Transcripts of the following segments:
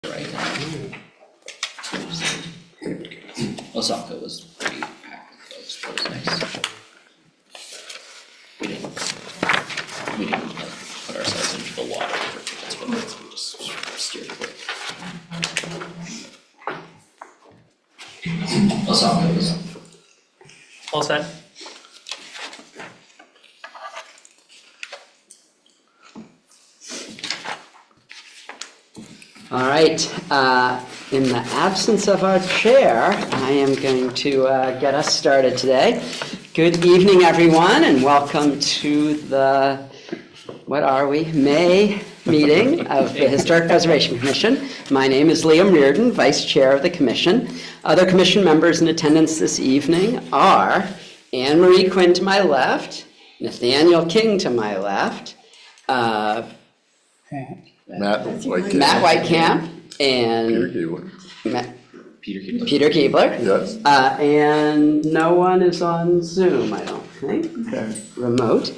right now. Osaka was pretty packed with folks, but it was nice. We didn't like put ourselves into the water for 2 minutes, we just steered clear. Osaka was All set? All right, in the absence of our chair, I am going to get us started today. Good evening, everyone, and welcome to the, what are we, May meeting of the Historic Preservation Commission. My name is Liam Reardon, Vice Chair of the Commission. Other Commission members in attendance this evening are Anne Marie Quinn to my left, Nathaniel King to my left, Matt Whitecamp. Matt Whitecamp, and Peter Keebler. Yes. And no one is on Zoom, I don't think. They're remote.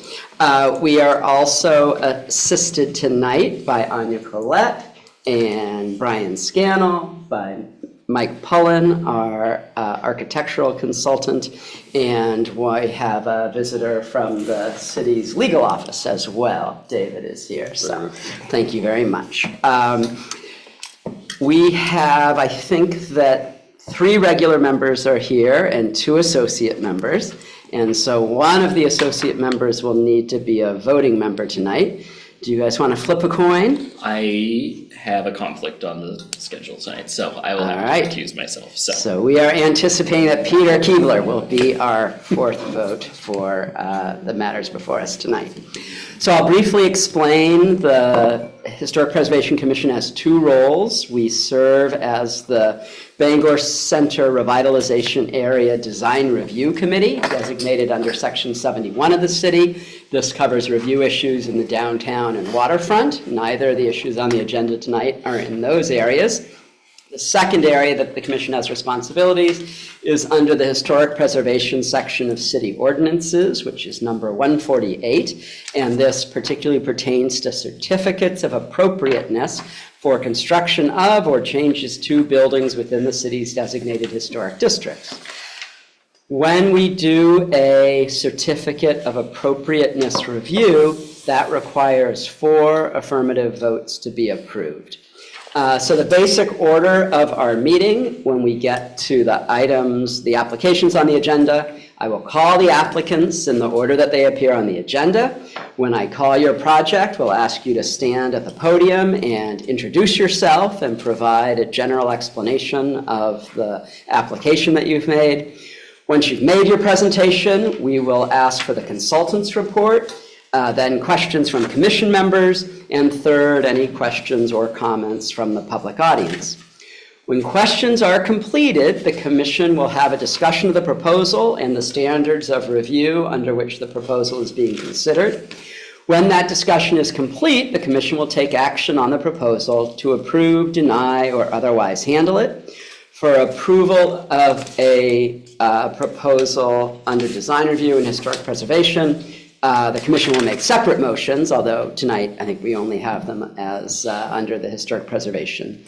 We are also assisted tonight by Anya Collette and Brian Scannell, by Mike Pullen, our architectural consultant, and we have a visitor from the city's legal office as well. David is here, so thank you very much. We have, I think that 3 regular members are here and 2 associate members. And so one of the associate members will need to be a voting member tonight. Do you guys want to flip a coin? I have a conflict on the schedule tonight, so I will have All right. to recuse myself, so. So we are anticipating that Peter Keebler will be our 4th vote for the matters before us tonight. So I'll briefly explain. The Historic Preservation Commission has 2 roles. We serve as the Bangor Center Revitalization Area Design Review Committee, designated under Section 71 of the city. This covers review issues in the downtown and waterfront. Neither of the issues on the agenda tonight are in those areas. The second area that the Commission has responsibilities is under the Historic Preservation section of City Ordinances, which is number 148, and this particularly pertains to certificates of appropriateness for construction of or changes to buildings within the city's designated historic districts. When we do a certificate of appropriateness review, that requires 4 affirmative votes to be approved. So the basic order of our meeting, when we get to the items, the applications on the agenda, I will call the applicants in the order that they appear on the agenda. When I call your project, we'll ask you to stand at the podium and introduce yourself and provide a general explanation of the application that you've made. Once you've made your presentation, we will ask for the consultant's report, then questions from commission members, and third, any questions or comments from the public audience. When questions are completed, the commission will have a discussion of the proposal and the standards of review under which the proposal is being considered. When that discussion is complete, the commission will take action on the proposal to approve, deny, or otherwise handle it. For approval of a proposal under design review and historic preservation, the commission will make separate motions, although tonight I think we only have them as under the historic preservation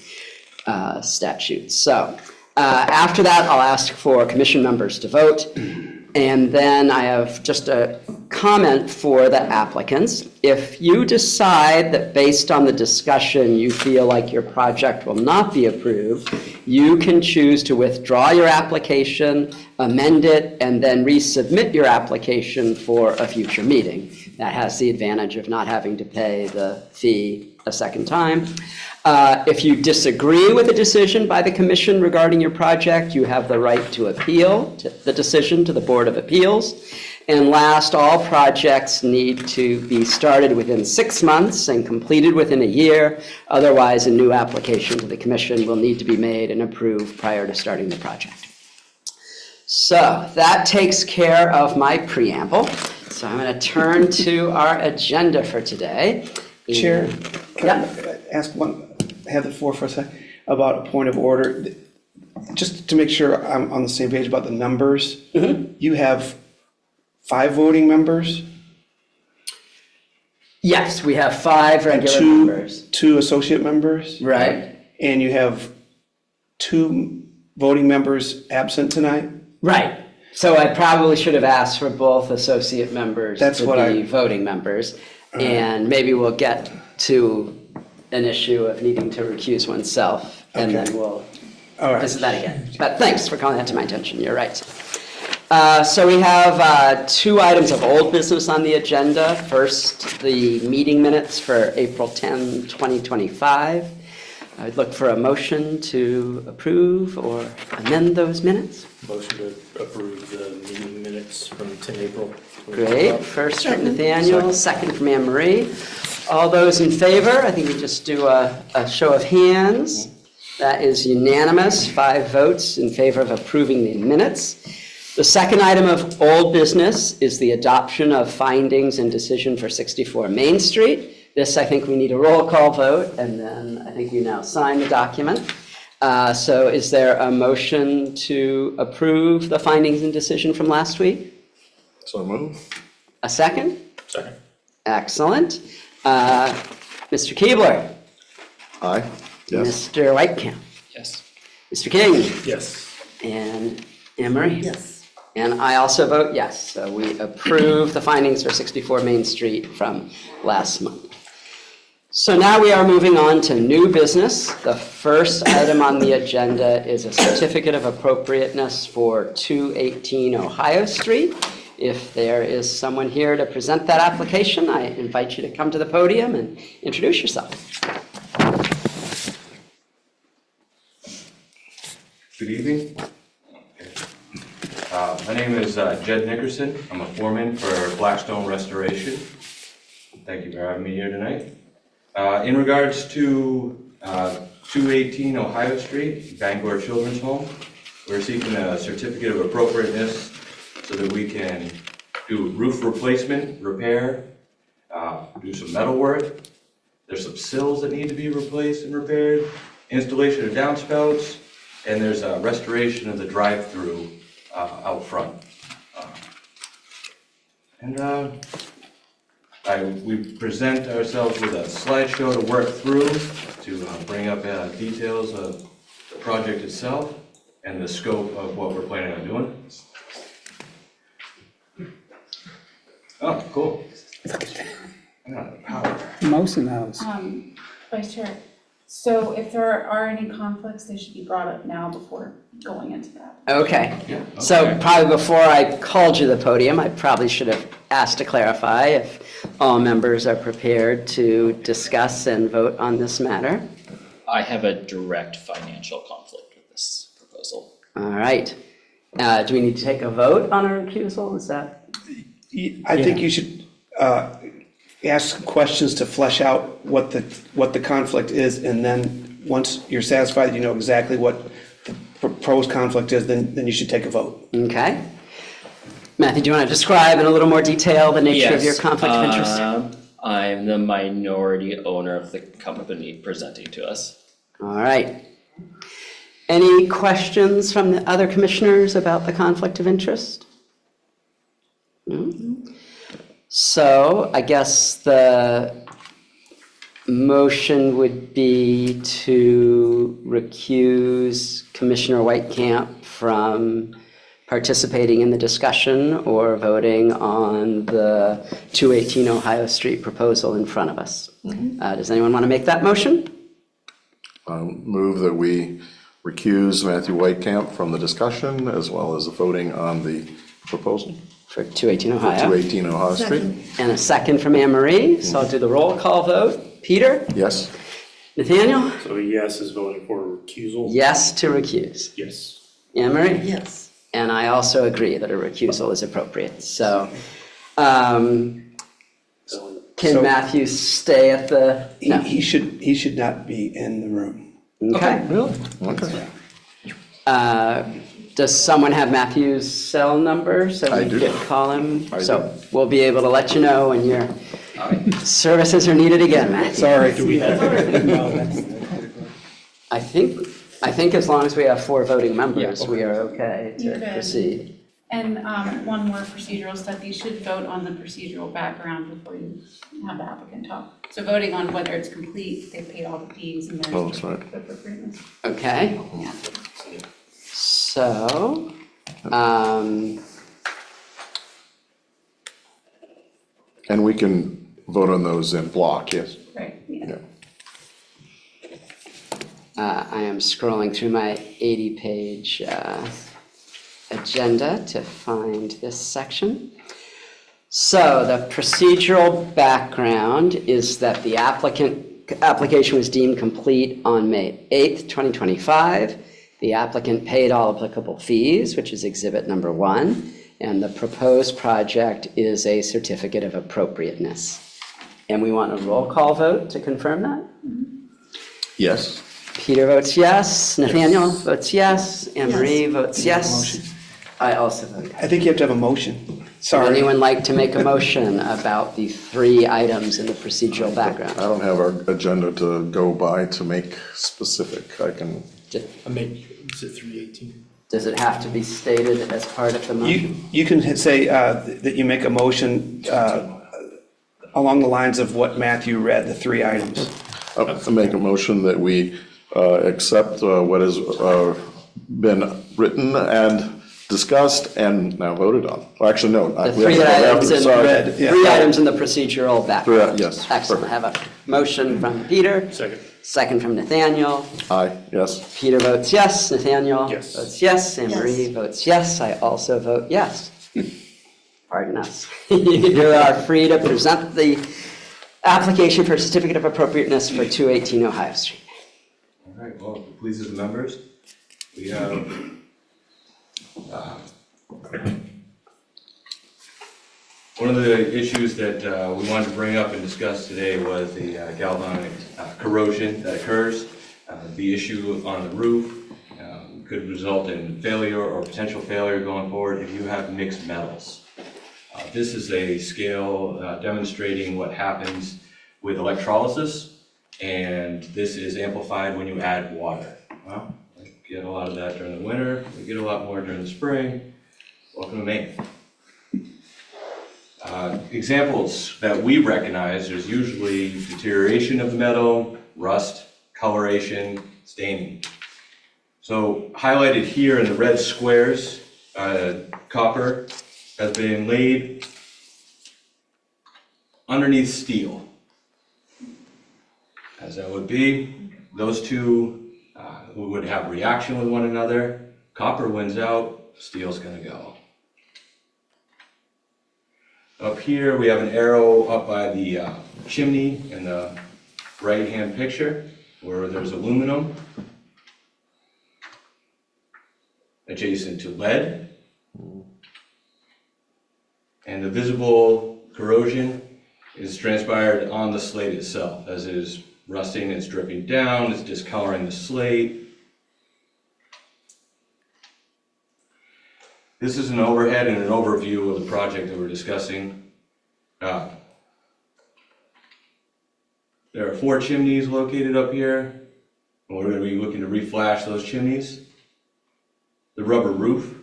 statute. So after that, I'll ask for commission members to vote. And then I have just a comment for the applicants. If you decide that based on the discussion you feel like your project will not be approved, you can choose to withdraw your application, amend it, and then resubmit your application for a future meeting. That has the advantage of not having to pay the fee a second time. If you disagree with a decision by the commission regarding your project, you have the right to appeal the decision to the Board of Appeals. And last, all projects need to be started within 6 months and completed within a year. Otherwise, a new application to the commission will need to be made and approved prior to starting the project. So that takes care of my preamble. So I'm going to turn to our agenda for today. Chair, can I ask one, have the floor for a second, about a point of order? Just to make sure I'm on the same page about the numbers. You have 5 voting members? Yes, we have 5 regular two, members. 2 associate members? Right. and you have 2 voting members absent tonight? Right. So I probably should have asked for both associate members That's to what be voting members. And maybe we'll get to an issue of needing to recuse oneself, and Okay. then we'll All right. visit that again. But thanks for calling that to my attention, you're right. So we have 2 items of old business on the agenda. First, the meeting minutes for April 10, 2025. I'd look for a motion to approve or amend those minutes. Motion to approve the meeting minutes from 10 April. Great, first from Nathaniel, second from Anne Marie. All those in favor, I think we just do a show of hands. That is unanimous, 5 votes in favor of approving the minutes. The second item of old business is the adoption of findings and decision for 64 Main Street. This, I think we need a roll call vote, and then I think we now sign the document. So is there a motion to approve the findings and decision from last week? So move. A second? Second. Excellent. Mr. Keebler? Aye. Yes. Mr. Whitecamp? Yes. Mr. King? Yes. And Anne Marie? Yes. And I also vote yes. So we approve the findings for 64 Main Street from last month. So now we are moving on to new business. The first item on the agenda is a certificate of appropriateness for 218 Ohio Street. If there is someone here to present that application, I invite you to come to the podium and introduce yourself. Good evening. My name is Jed Nickerson. I'm a foreman for Blackstone Restoration. Thank you for having me here tonight. In regards to 218 Ohio Street, Bangor Children's Home, we're seeking a certificate of appropriateness so that we can do roof replacement, repair, do some metal work. There's some sills that need to be replaced and repaired, installation of downspouts, and there's a restoration of the drive-through out front. We present ourselves with a slideshow to work through to bring up details of the project itself and the scope of what we're planning on doing. Oh, cool. I got the power. Mouse in the house. Vice Chair, so if there are any conflicts, they should be brought up now before going into that. Okay. Yeah, So okay. probably before I called you to the podium, I probably should have asked to clarify if all members are prepared to discuss and vote on this matter. I have a direct financial conflict with this proposal. All right. Do we need to take a vote on a recusal? Is that? I think you should ask questions to flesh out what the conflict is, and then once you're satisfied, you know exactly what the proposed conflict is, then you should take a vote. Okay. Matthew, do you want to describe in a little more detail the nature of your Yes, conflict of interest? I'm the minority owner of the company presenting to us. All right. Any questions from the other commissioners about the conflict of interest? No? So I guess the motion would be to recuse Commissioner Whitecamp from participating in the discussion or voting on the 218 Ohio Street proposal in front of us. Does anyone want to make that motion? Move that we recuse Matthew Whitecamp from the discussion as well as the voting on the proposal For 218 for Ohio. 218 Ohio Street. And a second from Anne Marie, so I'll do the roll call vote. Peter? Yes. Nathaniel? So a yes is voting for recusal? Yes to recuse. Yes. Anne Marie? Yes. And I also agree that a recusal is appropriate. So So can So- Matthew stay at the, no, He should not be in the room. okay. Really? Okay. Does someone have Matthew's cell number so I we do. could call him? I So do. we'll be able to let you know when your services are needed again, Matthew. Sorry. No, that's, I think as long as we have 4 voting members, Yeah. we are okay to Okay. proceed. And one more procedural step, you should vote on the procedural background before you have the applicant talk. So voting on whether it's complete, they've paid all the fees and Oh, there's that's right. appropriateness. Okay, Yeah. so, And we can vote on those in block, yes? Right, yeah. Yeah. I am scrolling through my 80-page agenda to find this section. So the procedural background is that the application was deemed complete on May 8th, 2025. The applicant paid all applicable fees, which is exhibit number 1, and the proposed project is a certificate of appropriateness. And we want a roll call vote to confirm that? Yes. Peter votes yes, Nathaniel votes yes, Anne Marie votes yes. I also vote yes. I think you have to have a motion. Would Sorry. anyone like to make a motion about the 3 items in the procedural I background? don't have our agenda to go by to make specific. I can, I make, is it 318? Does it have to be stated as part of the motion? You can say that you make a motion along the lines of what Matthew read, the 3 items. I make a motion that we accept what has been written and discussed and now voted on. Well, actually, no. The 3 items in, Read, yeah. 3 items in the procedural background. Yes, Excellent. I have a motion from Peter. Second. Second from Nathaniel. Aye, yes. Peter votes yes, Nathaniel Yes. votes yes, Anne Marie votes yes, I also vote yes. Pardon us. You are free to present the application for certificate of appropriateness for 218 Ohio Street. All right, well, if it pleases the members, we have one of the issues that we wanted to bring up and discuss today was the galvanic corrosion that occurs. The issue on the roof could result in failure or potential failure going forward if you have mixed metals. This is a scale demonstrating what happens with electrolysis, and this is amplified when you add water. Well, we get a lot of that during the winter, we get a lot more during the spring. Welcome to Maine. Examples that we recognize, there's usually deterioration of the metal, rust, coloration, staining. So highlighted here in the red squares, copper has been laid underneath steel. As that would be, those two would have reaction with one another. Copper wins out, steel's gonna go. Up here, we have an arrow up by the chimney in the right-hand picture where there's aluminum adjacent to lead. And the visible corrosion is transpired on the slate itself. As it is rusting, it's dripping down, it's discoloring the slate. This is an overhead and an overview of the project that we're discussing. There are 4 chimneys located up here, and we're going to be looking to reflash those chimneys. The rubber roof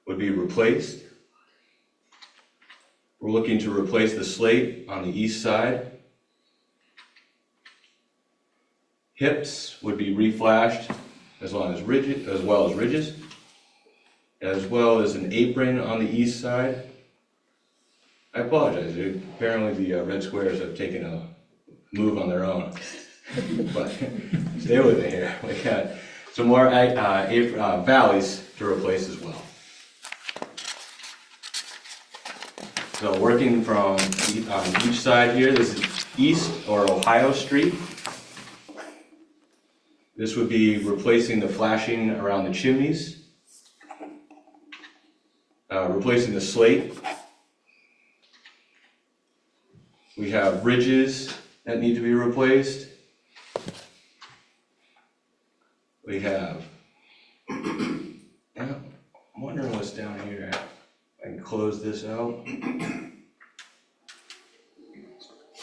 would be replaced. We're looking to replace the slate on the east side. Hips would be reflashed as well as ridges, as well as an apron on the east side. I apologize, apparently the red squares have taken a move on their own. But stay with me here. We got some more valleys to replace as well. So working from on each side here, this is East or Ohio Street. This would be replacing the flashing around the chimneys. Replacing the slate. We have ridges that need to be replaced. We have, I'm wondering what's down here. I can close this out.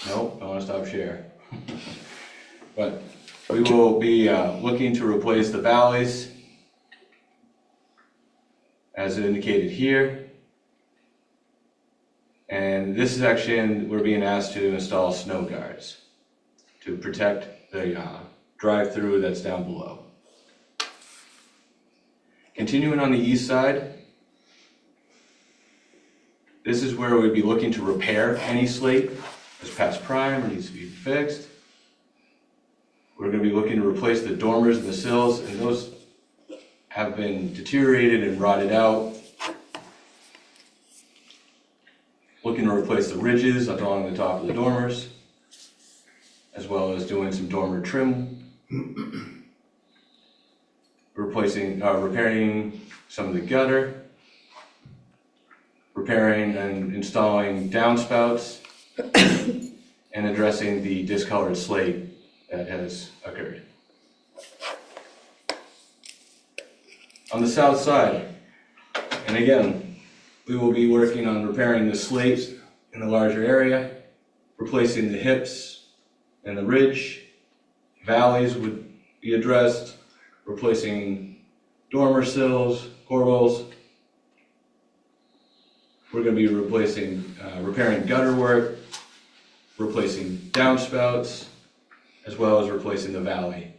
Nope, I want to stop share. But we will be looking to replace the valleys as indicated here. And this section, we're being asked to install snow guards to protect the drive-through that's down below. Continuing on the east side, this is where we'd be looking to repair any slate that's past prime or needs to be fixed. We're going to be looking to replace the dormers and the sills, and those have been deteriorated and rotted out. Looking to replace the ridges along the top of the dormers, as well as doing some dormer trim. Repairing some of the gutter, repairing and installing downspouts, and addressing the discolored slate that has occurred. On the south side, and again, we will be working on repairing the slate in the larger area, replacing the hips and the ridge. Valleys would be addressed, replacing dormer sills, corbels. We're going to be repairing gutter work, replacing downspouts, as well as replacing the valley.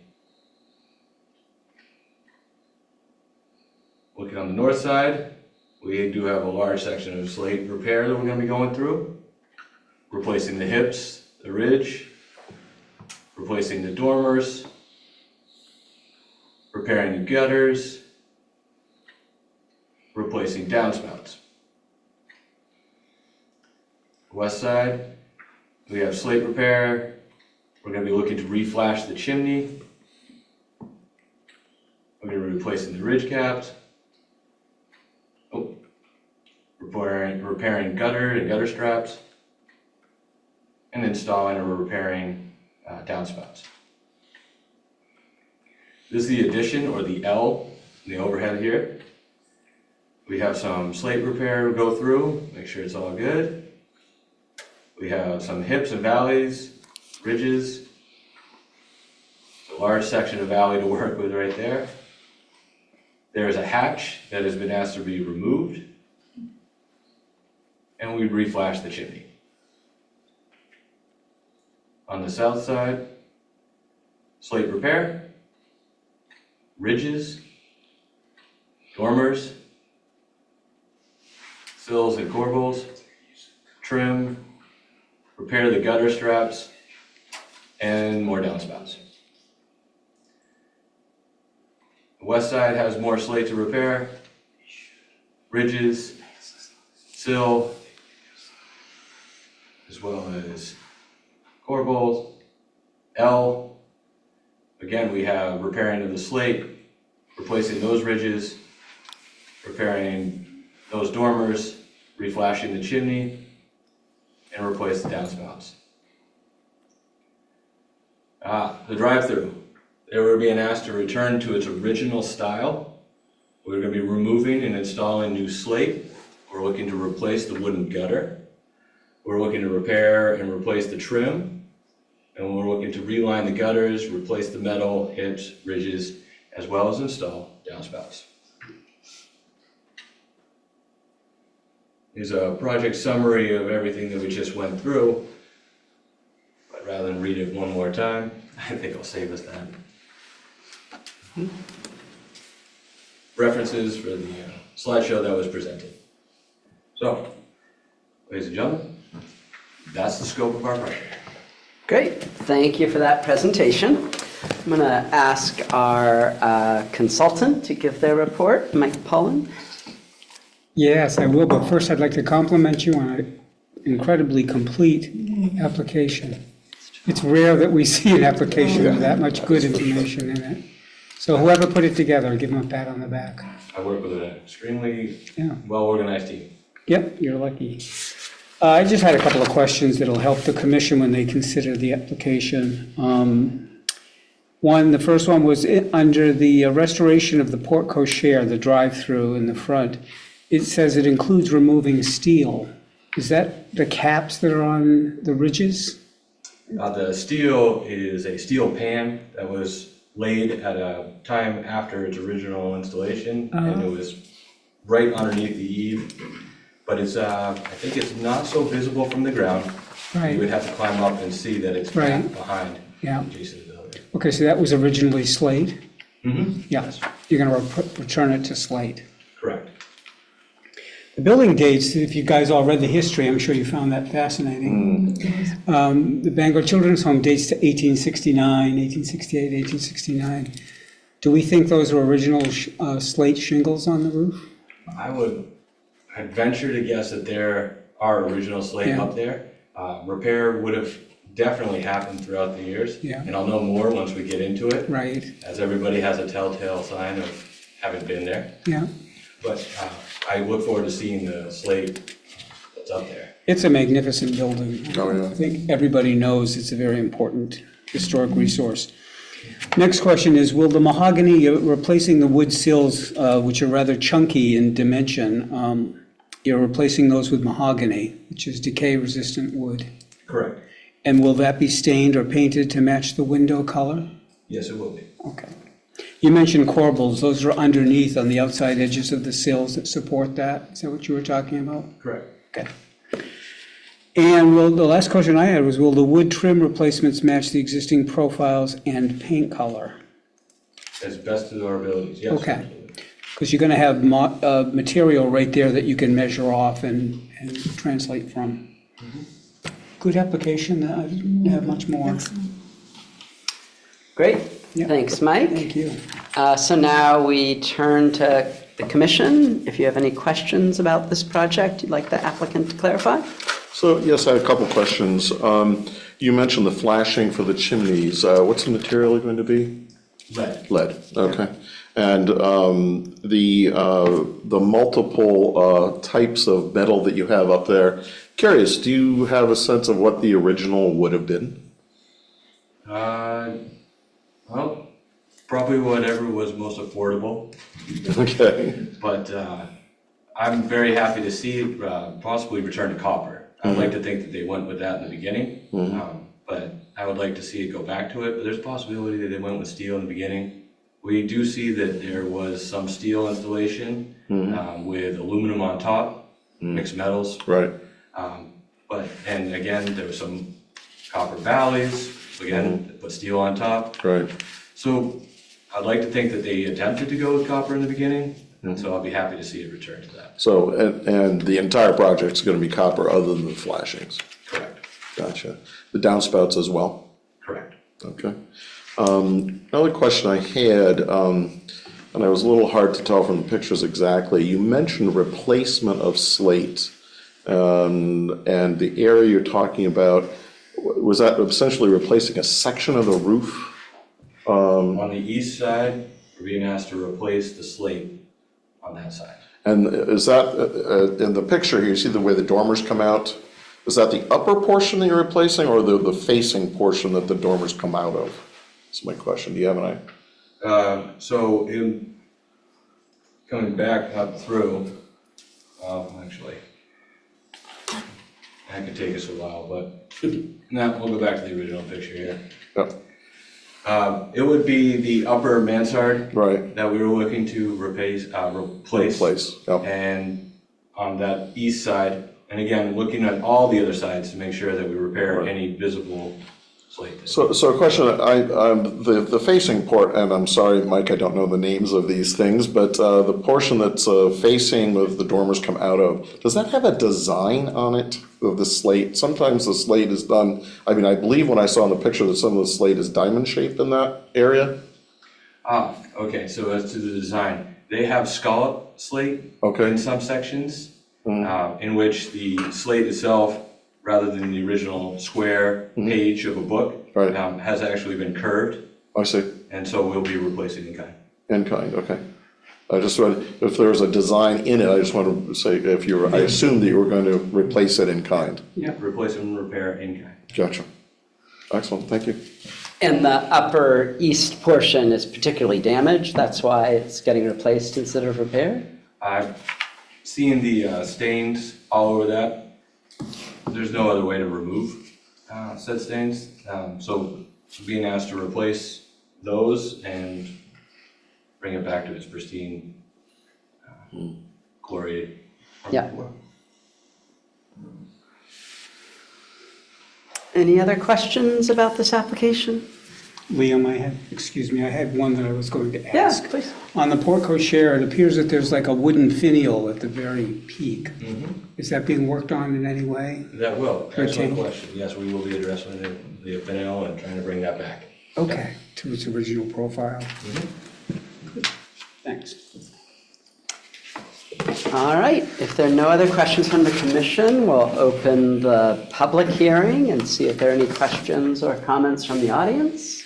Looking on the north side, we do have a large section of slate repair that we're going to be going through, replacing the hips, the ridge, replacing the dormers, repairing the gutters, replacing downspouts. West side, we have slate repair. We're going to be looking to reflash the chimney. We're going to be replacing the ridge caps. Repairing gutter and gutter straps, and installing or repairing downspouts. This is the addition, or the L, in the overhead here. We have some slate repair to go through, make sure it's all good. We have some hips and valleys, ridges. A large section of valley to work with right there. There is a hatch that has been asked to be removed. And we reflash the chimney. On the south side, slate repair, ridges, dormers, sills and corbels, trim, repair the gutter straps, and more downspouts. The west side has more slate to repair, ridges, sill, as well as corbels, L. Again, we have repairing of the slate, replacing those ridges, repairing those dormers, reflashing the chimney, and replace the downspouts. The drive-through. There we're being asked to return to its original style. We're going to be removing and installing new slate. We're looking to replace the wooden gutter. We're looking to repair and replace the trim. And we're looking to reline the gutters, replace the metal, hips, ridges, as well as install downspouts. Here's a project summary of everything that we just went through. But rather than read it one more time, I think I'll save us that. References for the slideshow that was presented. So, ladies and gentlemen, that's the scope of our project. Great, thank you for that presentation. I'm going to ask our consultant to give their report, Mike Pullen. Yes, I will, but first I'd like to compliment you on an incredibly complete application. It's rare that we see an application with that much good information in it. So whoever put it together, give them a pat on the back. I work with an extremely Yeah. well-organized team. Yep, you're lucky. I just had a couple of questions that'll help the commission when they consider the application. The first one was under the restoration of the porte cochere, the drive-through in the front. It says it includes removing steel. Is that the caps that are on the ridges? The steel is a steel pan that was laid at a time after its original installation, and it was right underneath the eave, but it's, I think it's not so visible from the ground. Right. You would have to climb up and see that it's Right. back behind Yeah. Jason the building. Okay, so that was originally slate? Mm-hmm. Yeah, you're going to return it to slate. Correct. The building dates, if you guys all read the history, I'm sure you found that fascinating. The Bangor Children's Home dates to 1869, 1868, 1869. Do we think those were original slate shingles on the roof? I'd venture to guess that there are original slate Yeah. up there. Repair would have definitely happened throughout the years. Yeah. And I'll know more once we get into it, Right, as everybody has a telltale sign of having been there. yeah. But I look forward to seeing the slate that's up there. It's a magnificent building. Oh, yeah. I think everybody knows it's a very important historic resource. Next question is, will the mahogany, you're replacing the wood sills, which are rather chunky in dimension, you're replacing those with mahogany, which is decay-resistant wood. Correct. And will that be stained or painted to match the window color? Yes, it will be. Okay. You mentioned corbels, those are underneath on the outside edges of the sills that support that. Is that what you were talking about? Correct. Okay. And the last question I had was, will the wood trim replacements match the existing profiles and paint color? As best of our abilities, yes. Okay. Because you're going to have material right there that you can measure off and translate from. Good application, I didn't have much more. Great, Yeah. thanks, Mike. Thank you. So now we turn to the commission. If you have any questions about this project you'd like the applicant to clarify? So, yes, I have a couple questions. You mentioned the flashing for the chimneys. What's the material going to be? Lead. Lead, okay. And the multiple types of metal that you have up there, curious, do you have a sense of what the original would have been? Well, probably whatever was most affordable, Okay, but I'm very happy to see it possibly return to copper. I'd like to think that they went with that in the beginning, but I would like to see it go back to it, but there's a possibility that they went with steel in the beginning. We do see that there was some steel installation with aluminum on top, mixed metals. right, And again, there was some copper valleys, again, they put steel on top. right. So I'd like to think that they attempted to go with copper in the beginning, and so I'll be happy to see it return to that. So, and the entire project's gonna be copper other than the flashings? Correct. Gotcha. The downspouts as well? Correct. Okay. Another question I had, and I was a little hard to tell from the pictures exactly, you mentioned replacement of slate. And the area you're talking about, was that essentially replacing a section of the roof? On the east side, we're being asked to replace the slate on that side. And is that, in the picture here, you see the way the dormers come out? Is that the upper portion that you're replacing, or the facing portion that the dormers come out of? That's my question. Do you have an idea? So in coming back up through, actually, that could take us a while, but now we'll go back to the original picture here. Yep, It would be the upper mansard right, that we were looking to replace. replace, yep. And on that east side, and again, looking at all the other sides to make sure that we repair Right. any visible slate. So a question, the facing port, and I'm sorry, Mike, I don't know the names of these things, but the portion that's facing with the dormers come out of, does that have a design on it of the slate? Sometimes the slate is done, I mean, I believe when I saw in the picture that some of the slate is diamond shaped in that area? Okay, so as to the design, they have scallop slate Okay. in some sections, in which the slate itself, rather than the original square page of a book, Right. has actually been curved, I see, and so we'll be replacing in kind. in kind, okay. I just wanted, if there was a design in it, I just wanted to say, if you were, I assumed that you were going to replace it in kind. Replace and repair in kind. Gotcha. Excellent, thank you. And the upper east portion is particularly damaged, that's why it's getting replaced instead of repaired? I've seen the stains all over that. There's no other way to remove said stains, so being asked to replace those and bring it back to its pristine chlorinated. Yeah. Any other questions about this application? Liam, I had one that I was going to ask. Please. On the porte cochere, it appears that there's like a wooden finial at the very peak. Is that being worked on in any way? That will, excellent Okay. question. Yes, we will be addressing the FNL and trying to bring that back. Okay, to its original profile. Good. Thanks. All right, if there are no other questions from the commission, we'll open the public hearing and see if there are any questions or comments from the audience.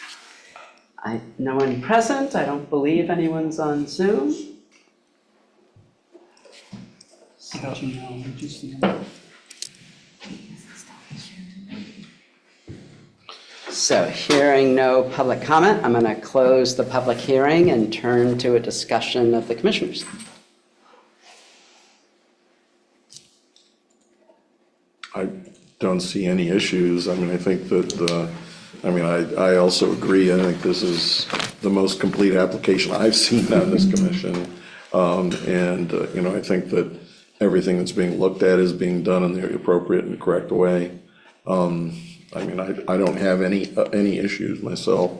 No one present, I don't believe anyone's on Zoom. Did you know, did you see that? So hearing no public comment, I'm going to close the public hearing and turn to a discussion of the commissioners. I don't see any issues. I mean, I think that I also agree. I think this is the most complete application I've seen on this commission. I think that everything that's being looked at is being done in the appropriate and correct way. I don't have any issues myself.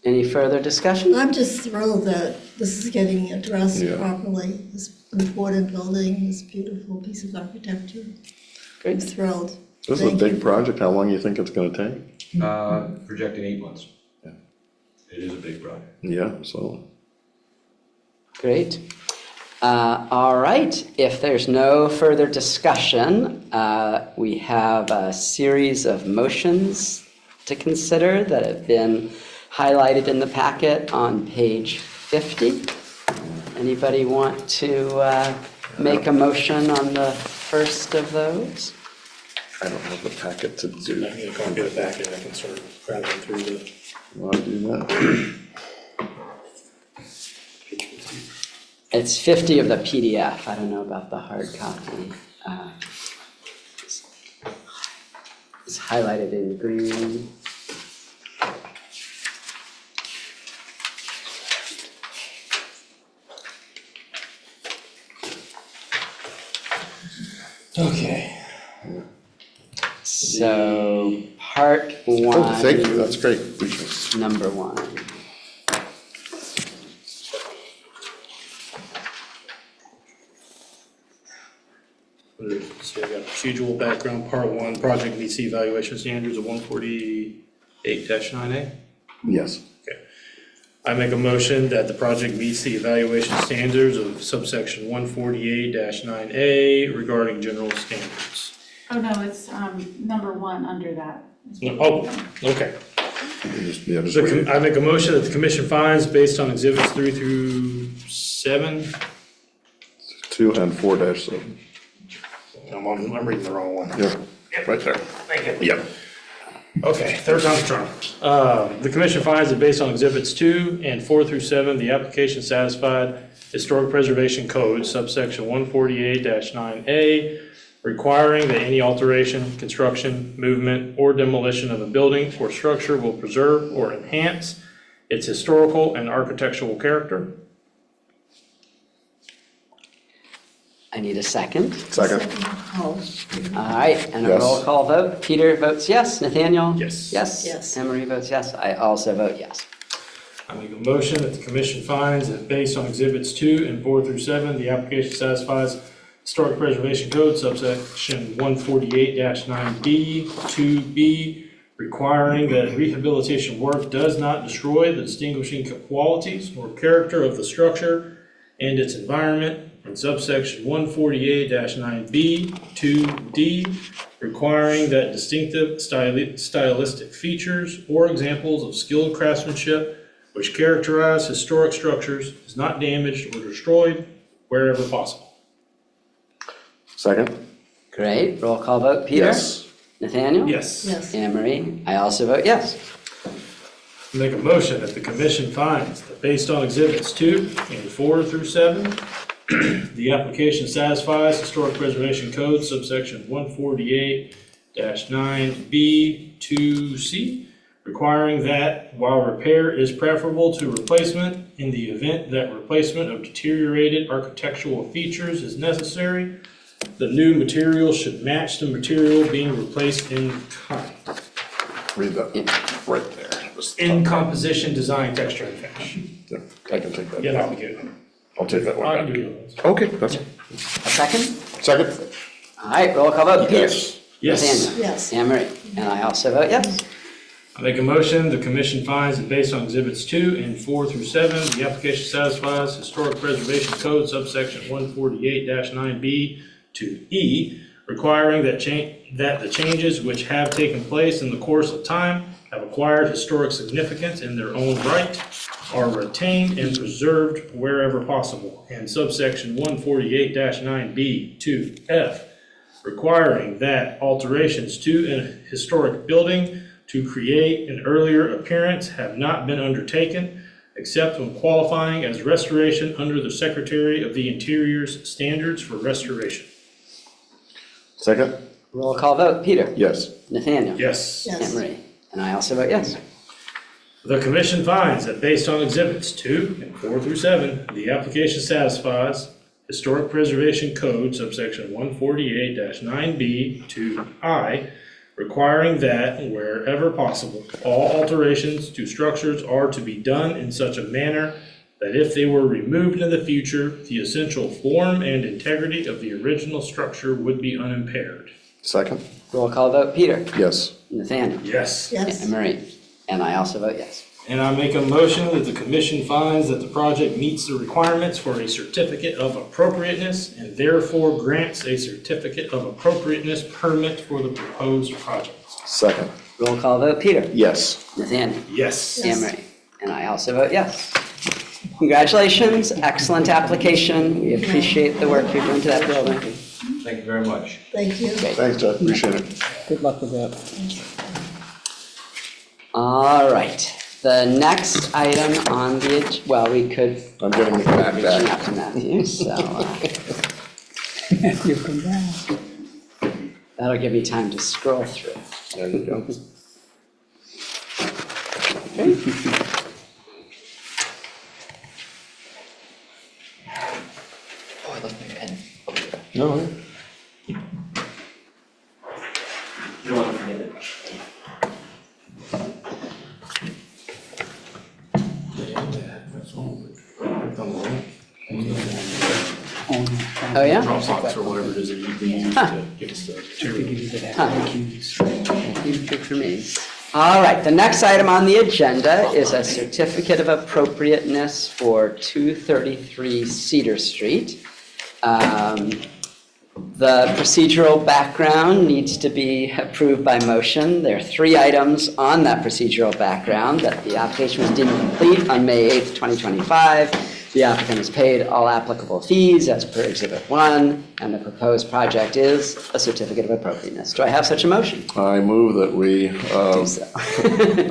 Any further discussion? I'm just thrilled that this is getting addressed Yeah. properly, this important building, this beautiful piece of architecture. I'm Great. thrilled. This is a Thank big you. project. How long do you think it's gonna take? Projecting 8 months. Yeah. It is a big project. Yeah, so, Great. All right, if there's no further discussion, we have a series of motions to consider that have been highlighted in the packet on page 50. Anybody want to make a motion on the first of those? I don't have the packet to do. I can get a copy of the packet, I can start crowding through the. Want to do that? It's 50 of the PDF. I don't know about the hard copy. It's highlighted in green. Okay. So part Oh, one. thank you. That's great. Appreciate it. Number one. So I got procedural background, part one, project meets the evaluation standards of 148-9A. Yes. Okay. I make a motion that the project meets the evaluation standards of subsection 148-9A regarding general standards. Oh, no, it's number one under that. Oh, okay. Just read it. I make a motion that the commission finds based on exhibits 3 through 7. 2 and 4-7. I'm reading the wrong one. Yeah, right there. Thank you. Yep. Okay, third time's a charm. The commission finds that based on exhibits 2 and 4 through 7, the application satisfied Historic Preservation Code subsection 148-9A, requiring that any alteration, construction, movement, or demolition of a building or structure will preserve or enhance its historical and architectural character. I need a second. Second. Oh, All right, and a Yes. roll call vote. Peter votes yes. Nathaniel? Yes. Yes? Yes. Anne Marie votes yes. I also vote yes. I make a motion that the commission finds that based on exhibits 2 and 4 through 7, the application satisfies Historic Preservation Code subsection 148-9B, 2B, requiring that rehabilitation work does not destroy the distinguishing qualities or character of the structure and its environment, and subsection 148-9B, 2D, requiring that distinctive stylistic features or examples of skilled craftsmanship which characterize historic structures is not damaged or destroyed wherever possible. Second? Great, roll call vote. Peter? Yes. Nathaniel? Yes. yes. Anne Marie? I also vote yes. Make a motion that the commission finds that based on exhibits 2 and 4 through 7, the application satisfies Historic Preservation Code subsection 148-9B2C, requiring that while repair is preferable to replacement, in the event that replacement of deteriorated architectural features is necessary, the new material should match the material being replaced in kind. Read that right there. Just- In composition, design, texture, and finish. Yeah, I can take that. Yeah, that'll be good. I'll take that I one can back. do those. Okay, that's, A second? second? All right, roll call vote. Peter? Yes. Yes. Nathaniel? Yes. Anne Marie? And I also vote yes. I make a motion, the commission finds that based on exhibits 2 and 4 through 7, the application satisfies Historic Preservation Code subsection 148-9B to E, requiring that the changes which have taken place in the course of time have acquired historic significance in their own right, are retained and preserved wherever possible, and subsection 148-9B to F, requiring that alterations to an historic building to create an earlier appearance have not been undertaken, except when qualifying as restoration under the Secretary of the Interior's standards for restoration. Second? Roll call vote. Peter? Yes. Nathaniel? Yes. Anne Yes. Marie? And I also vote yes. The commission finds that based on exhibits 2 and 4 through 7, the application satisfies Historic Preservation Code subsection 148-9B to I, requiring that wherever possible, all alterations to structures are to be done in such a manner that if they were removed in the future, the essential form and integrity of the original structure would be unimpaired. Second? Roll call vote. Peter? Yes. Nathaniel? Yes. Yes. Anne Marie? And I also vote yes. And I make a motion that the commission finds that the project meets the requirements for a certificate of appropriateness and therefore grants a certificate of appropriateness permit for the proposed project. Second? Roll call vote. Peter? Yes. Nathaniel? Yes. Anne Marie? And I also vote yes. Congratulations, excellent application. We appreciate the work you're doing to that building. Thank you very much. Thank you. Thanks, Ted, appreciate it. Good luck with that. All right, the next item on the, well, we could I'm getting the back reach out back. to Matthew, so Matthew, come back. that'll give me time to scroll through. There you go. Oh, I left my pen. No, yeah. You don't want to forget it. Oh, yeah? Dropbox or whatever it is that you can use to give us the material. Good for me. All right, the next item on the agenda is a certificate of appropriateness for 233 Cedar Street. The procedural background needs to be approved by motion. There are 3 items on that procedural background: that the application was deemed complete on May 8th, 2025. The applicant has paid all applicable fees as per Exhibit 1, and the proposed project is a certificate of appropriateness. Do I have such a motion? I move that we, Do so.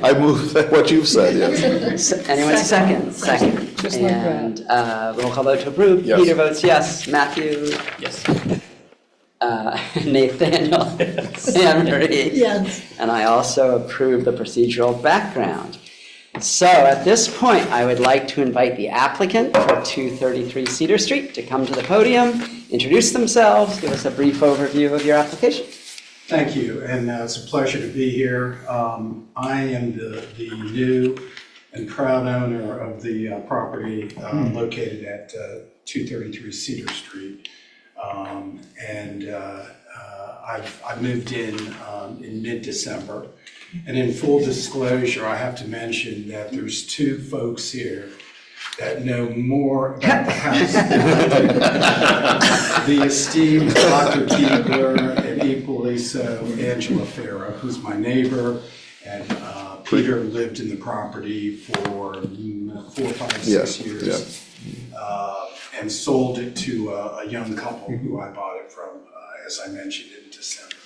I move that what you've said, yes. Anyone second? Second. Just like that. And roll call vote to approve. Yes. Peter votes yes. Matthew? Yes. Nathaniel? Anne Marie? Yes. And I also approve the procedural background. So at this point, I would like to invite the applicant for 233 Cedar Street to come to the podium, introduce themselves, give us a brief overview of your application. Thank you, and it's a pleasure to be here. I am the new and proud owner of the property located at 233 Cedar Street. I've moved in mid-December. And in full disclosure, I have to mention that there's 2 folks here that know more about the house than I do. The esteemed Dr. Keebler, and equally so Angela Farrow, who's my neighbor, and Peter lived in the property for 4, 5, 6 Yes, years. And sold it to a young couple who I bought it from, as I mentioned, in December.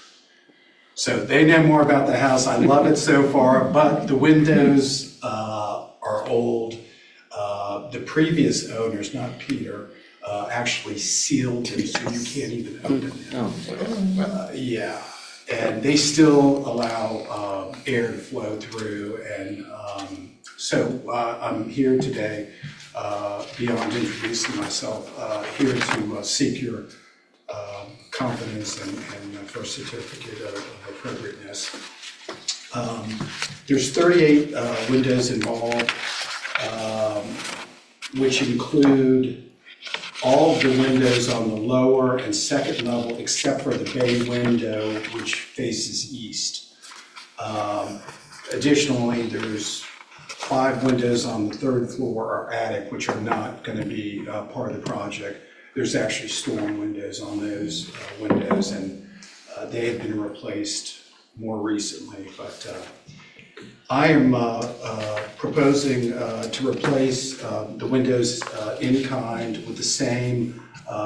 So they know more about the house. I love it so far, but the windows are old. The previous owners, not Peter, actually sealed them so you can't even open them. Yeah. And they still allow air to flow through. And so I'm here today, beyond introducing myself, here to seek your confidence and for a certificate of appropriateness. There's 38 windows involved, which include all of the windows on the lower and second level except for the bay window, which faces east. Additionally, there's 5 windows on the third floor or attic, which are not going to be part of the project. There's actually storm windows on those windows, and they have been replaced more recently. But I am proposing to replace the windows in kind with the same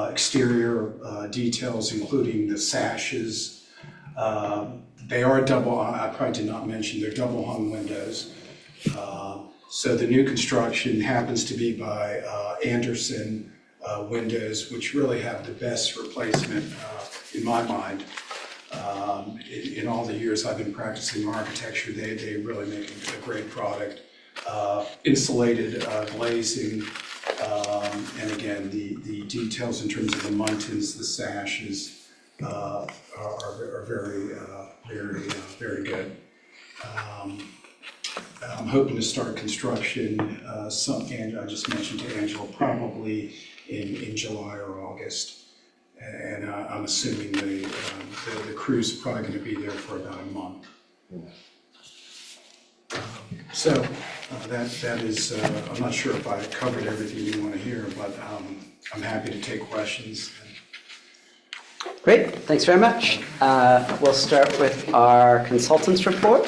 exterior details, including the sashes. They are double, I probably did not mention, they're double hung windows. So the new construction happens to be by Anderson Windows, which really have the best replacement in my mind. In all the years I've been practicing architecture, they really make a great product. Insulated glazing, and again, the details in terms of the muntins, the sashes are very good. I'm hoping to start construction, and I just mentioned to Angela, probably in July or August. And I'm assuming the crew's probably going to be there for about a month. So that is, I'm not sure if I covered everything you want to hear, but I'm happy to take questions. Great, thanks very much. We'll start with our consultants report.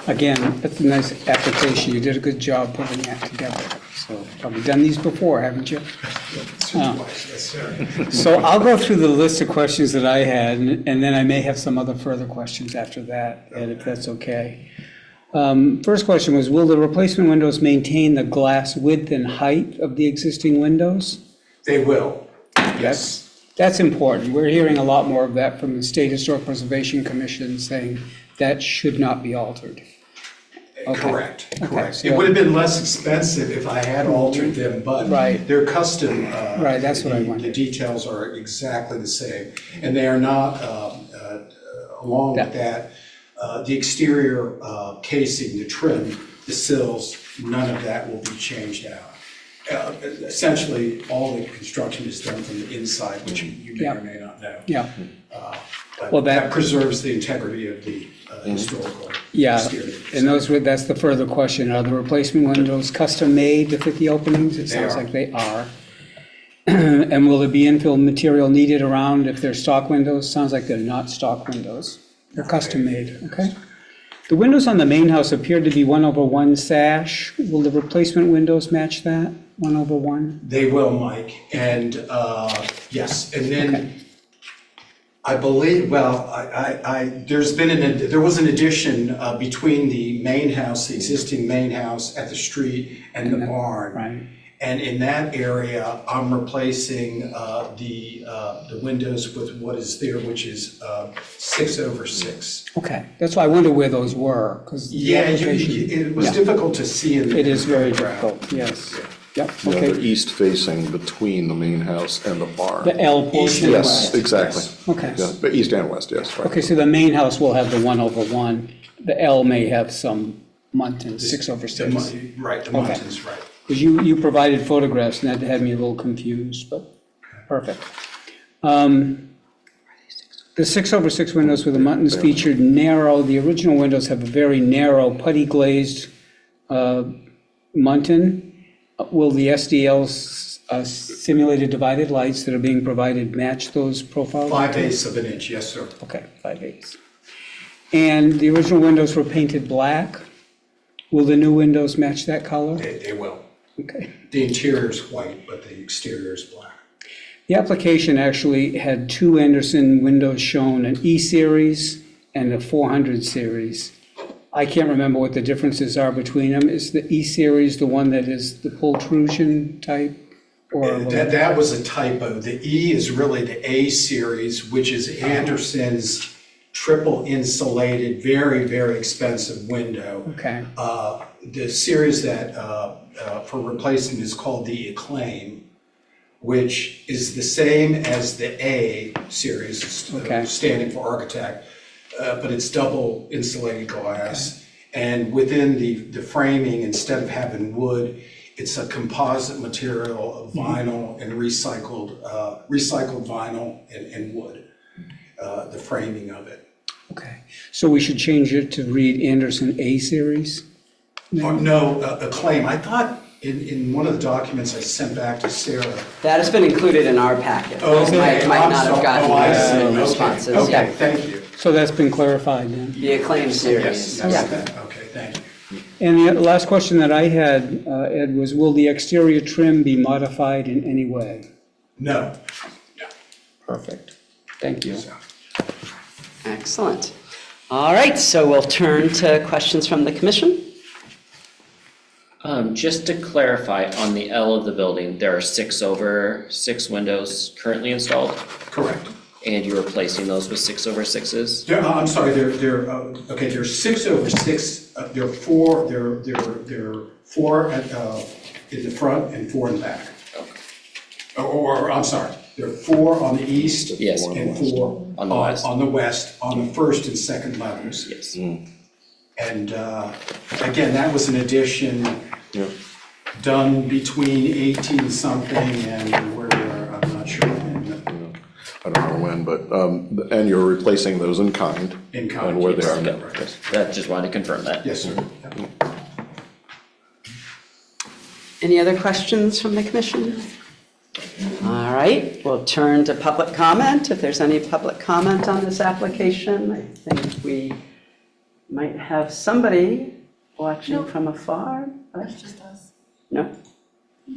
Again, that's a nice application. You did a good job putting that together. So probably done these before, haven't you? Yes, sir. So I'll go through the list of questions that I had, and then I may have some other further questions after that, Ed, if that's okay. First question was, will the replacement windows maintain the glass width and height of the existing windows? They will, yes. That's important. We're hearing a lot more of that from the State Historic Preservation Commission saying that should not be altered. Okay. Correct. so- It would have been less expensive if I had altered them, but Right. they're custom. Right, that's what I The wondered. details are exactly the same, and they are not, along with that, the exterior casing, the trim, the sills, none of that will be changed out. Essentially, all the construction is done from the inside, which you may Yeah. or may not know. Yeah, But Well, that- that preserves the integrity of the historical yeah, exterior. and that's the further question. Are the replacement windows custom made to fit the openings? It sounds are. like they are. And will there be infill material needed around if they're stock windows? Sounds like they're not stock windows. They're custom made, okay? The windows on the main house appear to be 1/1 sash. Will the replacement windows match that, 1/1? They will, Mike, and yes, and then I believe, well, there was an addition between the main house, the existing main house at the street and the barn. Right. And in that area, I'm replacing the windows with what is there, which is 6/6. Okay, that's why I wonder where those were, because the Yeah, application. it was Yeah. difficult to see in the. It is very photograph. difficult, yes. Yep, Yeah, they're okay. east facing between the main house and the barn. The L portion? and Yes, west, exactly. yes. Okay. Yeah, but east and west, yes, right. Okay, so the main house will have the 1/1. The L may have some Muntin, 6/6. Right, the Okay. mountains, right. Because you provided photographs, and that had me a little confused, but perfect. The 6/6 windows with the Muntins featured narrow, the original windows have a very narrow putty glazed Muntin. Will the SDL's simulated divided lights that are being provided match those profiles? 5/8 of an inch, yes, sir. Okay, 5/8. And the original windows were painted black. Will the new windows match that color? They will. Okay. The interior is white, but the exterior is black. The application actually had 2 Anderson windows shown, an E-series and a 400 series. I can't remember what the differences are between them. Is the E-series the one that is the pultrusion type? Or That was a typo. The E is really the A series, which is Anderson's triple insulated, very, very expensive window. Okay. The series that, for replacing is called the Acclaim, which is the same as the A series, Okay. standing for architect, but it's double insulated glass. And within the framing, instead of having wood, it's a composite material of vinyl and recycled vinyl and wood, the framing of it. Okay. So we should change it to read Anderson A series? No, Acclaim. I thought in one of the documents I sent back to Sarah. That has been included in our packet. Oh, Those might I'm not have sorry. gotten Oh, I see. the Okay. responses. Okay, Yeah. thank you. So that's been clarified then? The Acclaim series. Yes, Yeah. okay, thank you. And the last question that I had, Ed, was will the exterior trim be modified in any way? No. Perfect. Thank you. Excellent. All right, so we'll turn to questions from the commission. Just to clarify, on the L of the building, there are 6/6 windows currently installed, Correct. and you're replacing those with 6/6s? I'm sorry, okay, there's 6/6, there are four, there are four in the front and four in the back. Or, I'm sorry, there are four on the east. Yes. And four On the west. on the west, on the first and second levels. Yes. And again, that was an addition Yeah. done between 18 something and where we are, I'm not sure when, I don't know when, but, and you're replacing those in kind. in kind. And where they yes, are. correct. That, just wanted to confirm that. Yes, sir. Any other questions from the commission? All right, we'll turn to public comment. If there's any public comment on this application, I think we might have somebody watching Nope. from afar. That's just us. No?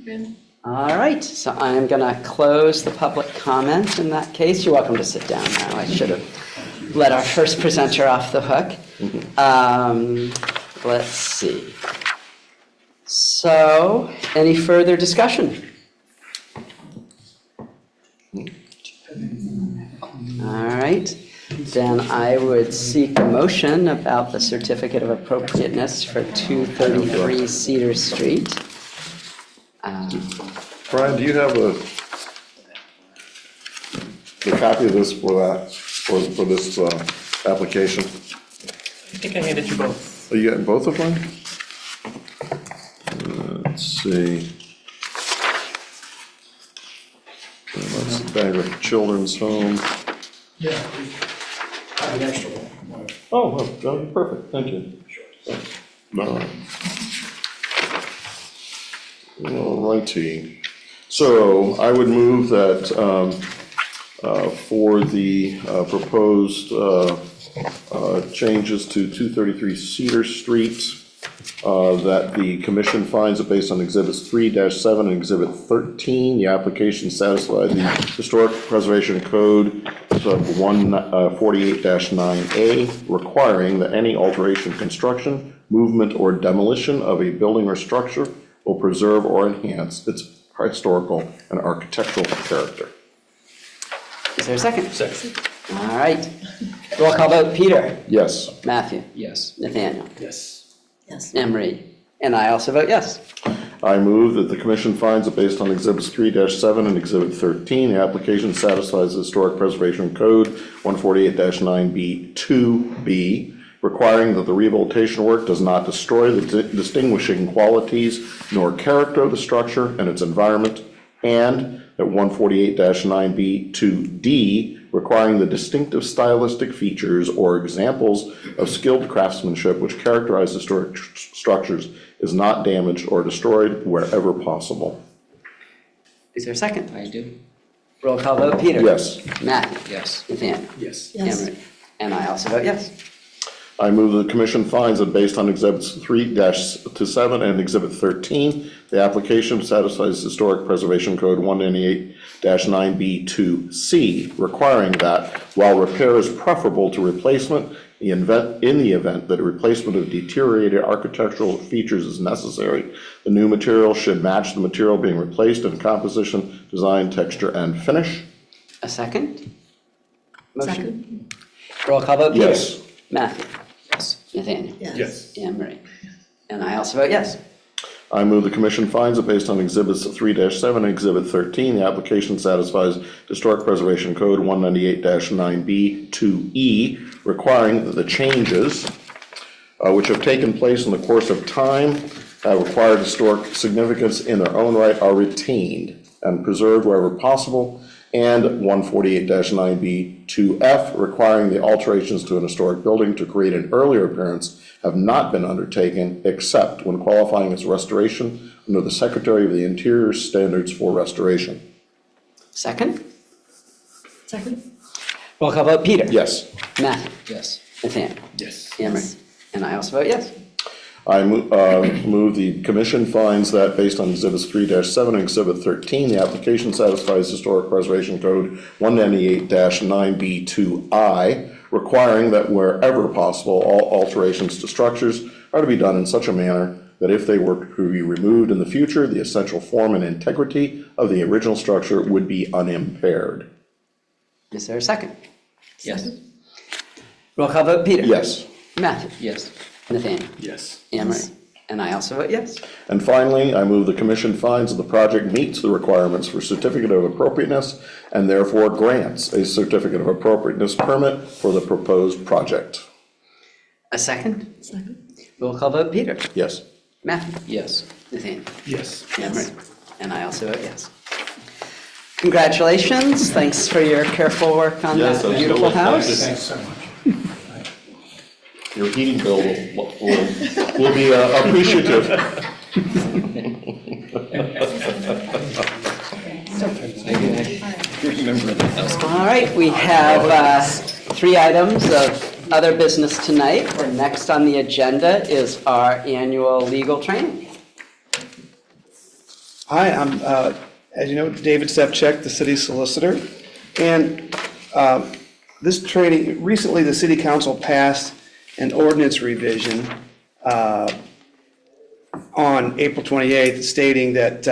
Good. All right, so I'm going to close the public comment in that case. You're welcome to sit down now. I should have let our first presenter off the hook. Let's see. So, any further discussion? All right, then I would seek a motion about the certificate of appropriateness for 233 Cedar Street. Brian, do you have the copy of this for that, for this application? I think I handed you both. Are you getting both of them? Let's see. That's the Bangor Children's Home. Yeah, I have an extra one. Oh, well, that'd be perfect, thank you. All right. All righty. So I would move that for the proposed changes to 233 Cedar Street, that the commission finds that based on exhibits 3-7 and exhibit 13, the application satisfied the Historic Preservation Code sub 148-9A, requiring that any alteration, construction, movement, or demolition of a building or structure will preserve or enhance its historical and architectural character. Is there a second? Second. All right. Roll call vote, Peter, Yes. Matthew, Yes. Nathaniel, Yes. Yes. Emery, and I also vote yes. I move that the commission finds that based on exhibits 3-7 and exhibit 13, the application satisfies the Historic Preservation Code 148-9B2B, requiring that the rehabilitation work does not destroy the distinguishing qualities nor character of the structure and its environment, and that 148-9B2D, requiring the distinctive stylistic features or examples of skilled craftsmanship which characterize historic structures, is not damaged or destroyed wherever possible. Is there a second? I do. Roll call vote, Peter. Yes. Matthew, Yes. Nathaniel, Yes. Yes. Emery, and I also vote yes. I move that the commission finds that based on exhibits 3-7 and exhibit 13, the application satisfies Historic Preservation Code 198-9B2C, requiring that while repair is preferable to replacement, in the event that a replacement of deteriorated architectural features is necessary, the new material should match the material being replaced in composition, design, texture, and finish. A second? Motion. Roll call vote, Peter? Yes. Matthew? Yes. Nathaniel? Yes. Anne Marie? And I also vote yes. I move the commission finds that based on exhibits 3-7 and exhibit 13, the application satisfies Historic Preservation Code 198-9B-2E, requiring that the changes which have taken place in the course of time required historic significance in their own right are retained and preserved wherever possible, and 148-9B-2F, requiring the alterations to an historic building to create an earlier appearance have not been undertaken except when qualifying as restoration under the Secretary of the Interior's standards for restoration. Second? Second? Roll call vote, Peter? Yes. Matthew? Yes. Nathaniel? Yes. Anne Marie? And I also vote yes. I move the commission finds that based on exhibits 3-7 and exhibit 13, the application satisfies Historic Preservation Code 198-9B2I, requiring that wherever possible, all alterations to structures are to be done in such a manner that if they were to be removed in the future, the essential form and integrity of the original structure would be unimpaired. Is there a second? Yes. Roll call vote, Peter? Yes. Matthew? Yes. Nathaniel? Yes. Anne Marie? And I also vote yes. And finally, I move the commission finds that the project meets the requirements for certificate of appropriateness and therefore grants a certificate of appropriateness permit for the proposed project. A second? Second? Roll call vote, Peter? Yes. Matthew? Yes. Nathaniel? Yes. Anne Marie? And I also vote yes. Congratulations. Thanks for your careful work on Yes, that beautiful absolutely. house. Thanks so much. Your heating bill will be appreciative. All right, we have 3 items of other business tonight. The next on the agenda is our annual legal training. Hi, I'm, as you know, David Stepchek, the city solicitor. And this training, recently the city council passed an ordinance revision on April 28th stating that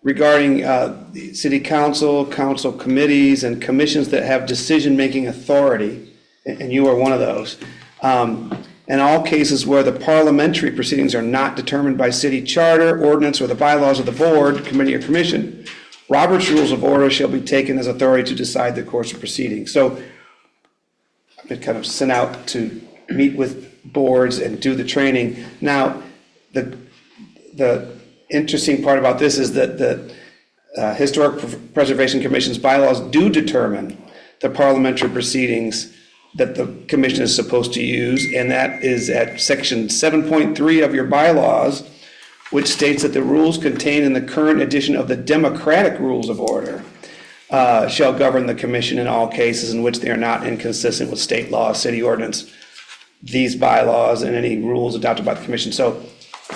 regarding the city council, council committees, and commissions that have decision-making authority, and you are one of those, in all cases where the parliamentary proceedings are not determined by city charter, ordinance, or the bylaws of the board, committee, or commission, Robert's Rules of Order shall be taken as authority to decide the course of proceedings. So I've been kind of sent out to meet with boards and do the training. Now, the interesting part about this is that the Historic Preservation Commission's bylaws do determine the parliamentary proceedings that the commission is supposed to use, and that is at section 7.3 of your bylaws, which states that the rules contained in the current edition of the Democratic Rules of Order shall govern the commission in all cases in which they are not inconsistent with state law, city ordinance, these bylaws, and any rules adopted by the commission. So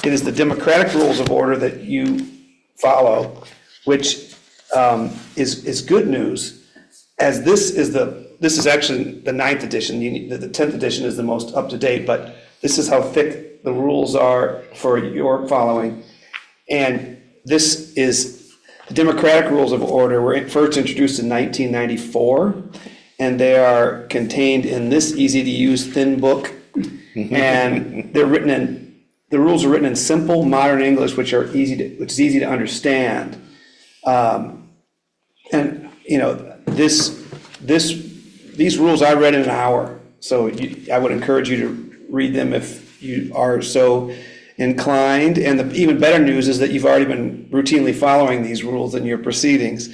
it is the Democratic Rules of Order that you follow, which is good news, as this is actually the 9th edition. The 10th edition is the most up-to-date, but this is how thick the rules are for your following. And this is, the Democratic Rules of Order were first introduced in 1994, and they are contained in this easy-to-use thin book. And they're written in, the rules are written in simple modern English, which is easy to understand. And you know, these rules I read in an hour. So I would encourage you to read them if you are so inclined. And the even better news is that you've already been routinely following these rules in your proceedings.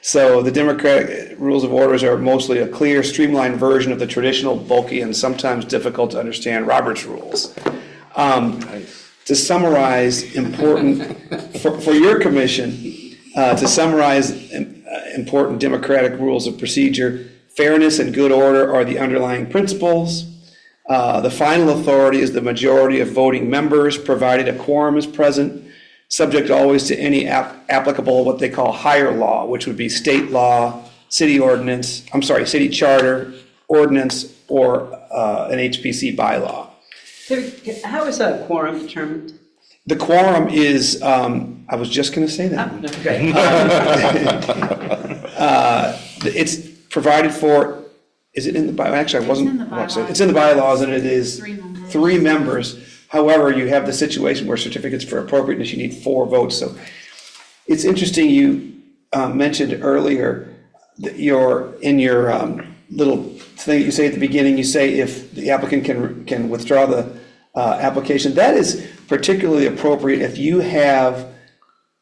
So the Democratic Rules of Orders are mostly a clear, streamlined version of the traditional, bulky, and sometimes difficult to understand Robert's Rules. To summarize important, for your commission, to summarize important democratic rules of procedure, fairness and good order are the underlying principles. The final authority is the majority of voting members, provided a quorum is present, subject always to any applicable, what they call higher law, which would be state law, city ordinance, city charter, ordinance, or an HPC bylaw. David, how is a quorum determined? The quorum is, I was just going to say that. Great. It's provided for is it in the by, actually, I wasn't. in the bylaws. It's in the bylaws and it is 3 members. 3 members. However, you have the situation where certificates for appropriateness, you need 4 votes. So it's interesting, you mentioned earlier that in your little thing you say at the beginning, you say if the applicant can withdraw the application. That is particularly appropriate if you have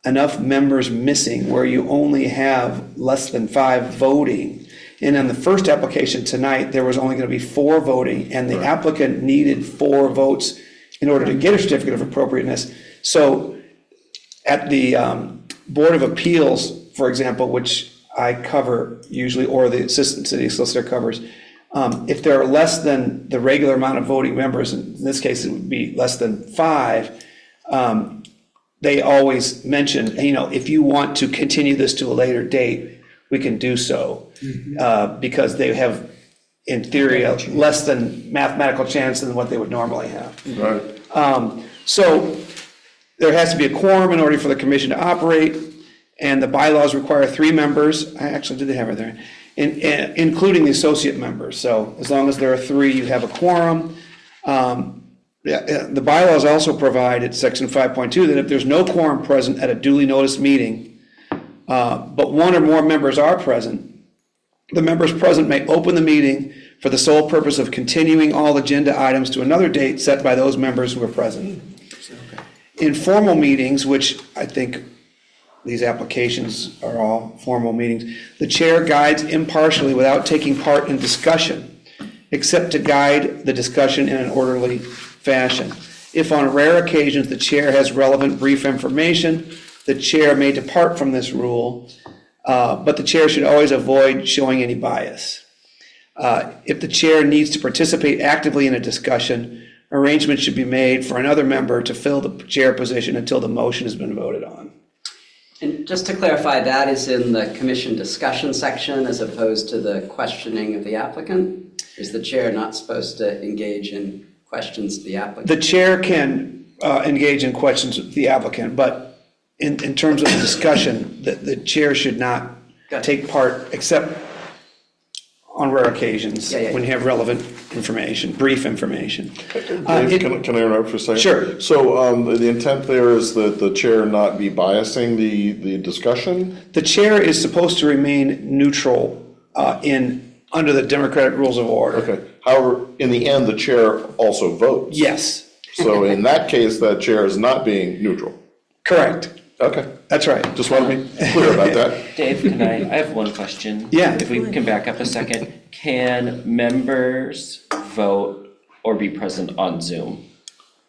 enough members missing where you only have less than 5 voting. And on the first application tonight, there was only going to be 4 voting, and the applicant needed 4 votes in order to get a certificate of appropriateness. So at the Board of Appeals, for example, which I cover usually, or the Assistant City Solicitor covers, if there are less than the regular amount of voting members, in this case it would be less than 5, they always mention, if you want to continue this to a later date, we can do so, because they have, in theory, a less than mathematical chance than what they would normally have. Right. So there has to be a quorum in order for the commission to operate, and the bylaws require 3 members. I actually did have it there, including the associate members. So as long as there are 3, you have a quorum. The bylaws also provide at section 5.2 that if there's no quorum present at a duly noticed meeting, but 1 or more members are present, the members present may open the meeting for the sole purpose of continuing all agenda items to another date set by those members who are present. In formal meetings, which I think these applications are all formal meetings, the chair guides impartially without taking part in discussion, except to guide the discussion in an orderly fashion. If on rare occasions the chair has relevant brief information, the chair may depart from this rule, but the chair should always avoid showing any bias. If the chair needs to participate actively in a discussion, arrangements should be made for another member to fill the chair position until the motion has been voted on. And just to clarify, that is in the commission discussion section as opposed to the questioning of the applicant? Is the chair not supposed to engage in questions of the applicant? The chair can engage in questions of the applicant, but in terms of the discussion, the chair should not take part except on rare occasions when you have relevant information, brief information. Dave, can I interrupt for a second? Sure. So the intent there is that the chair not be biasing the discussion? The chair is supposed to remain neutral under the democratic rules of order. Okay. However, in the end, the chair also votes. Yes, So in that case, that chair is not being neutral. correct. Okay. That's right. Just want to be clear about that. Dave, I have one question. Yeah. If we can back up a second, can members vote or be present on Zoom?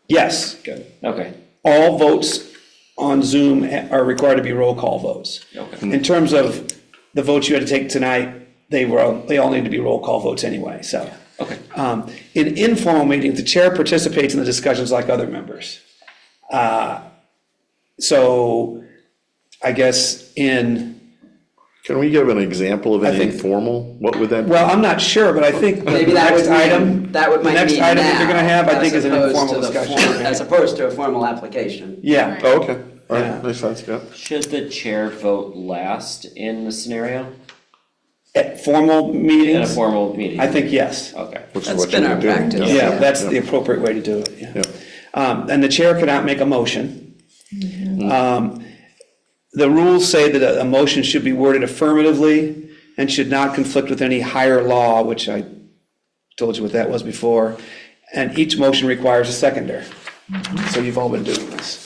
Yes, Good, okay, all votes on Zoom are required to be roll call votes. okay. In terms of the votes you had to take tonight, they all need to be roll call votes anyway, so. Okay. In informal meetings, the chair participates in the discussions like other members. So I guess Can we give an example of I an think- informal? What would that be? well, I'm not sure, but I think the Maybe that next would item, mean, that would the might next mean item that you're gonna have, I now, think, is an as opposed informal to the discussion. As opposed to a formal application. Yeah, Oh, okay. All Yeah. right, makes sense, yeah. Should the chair vote last in the scenario? at formal In a meetings, formal meeting? I think yes. Okay. Which is That's what been you our would do. practice. Yeah, that's the appropriate way to do it, yeah. Yeah. And the chair cannot make a motion. The rules say that a motion should be worded affirmatively and should not conflict with any higher law, which I told you what that was before. And each motion requires a seconder. So you've all been doing this.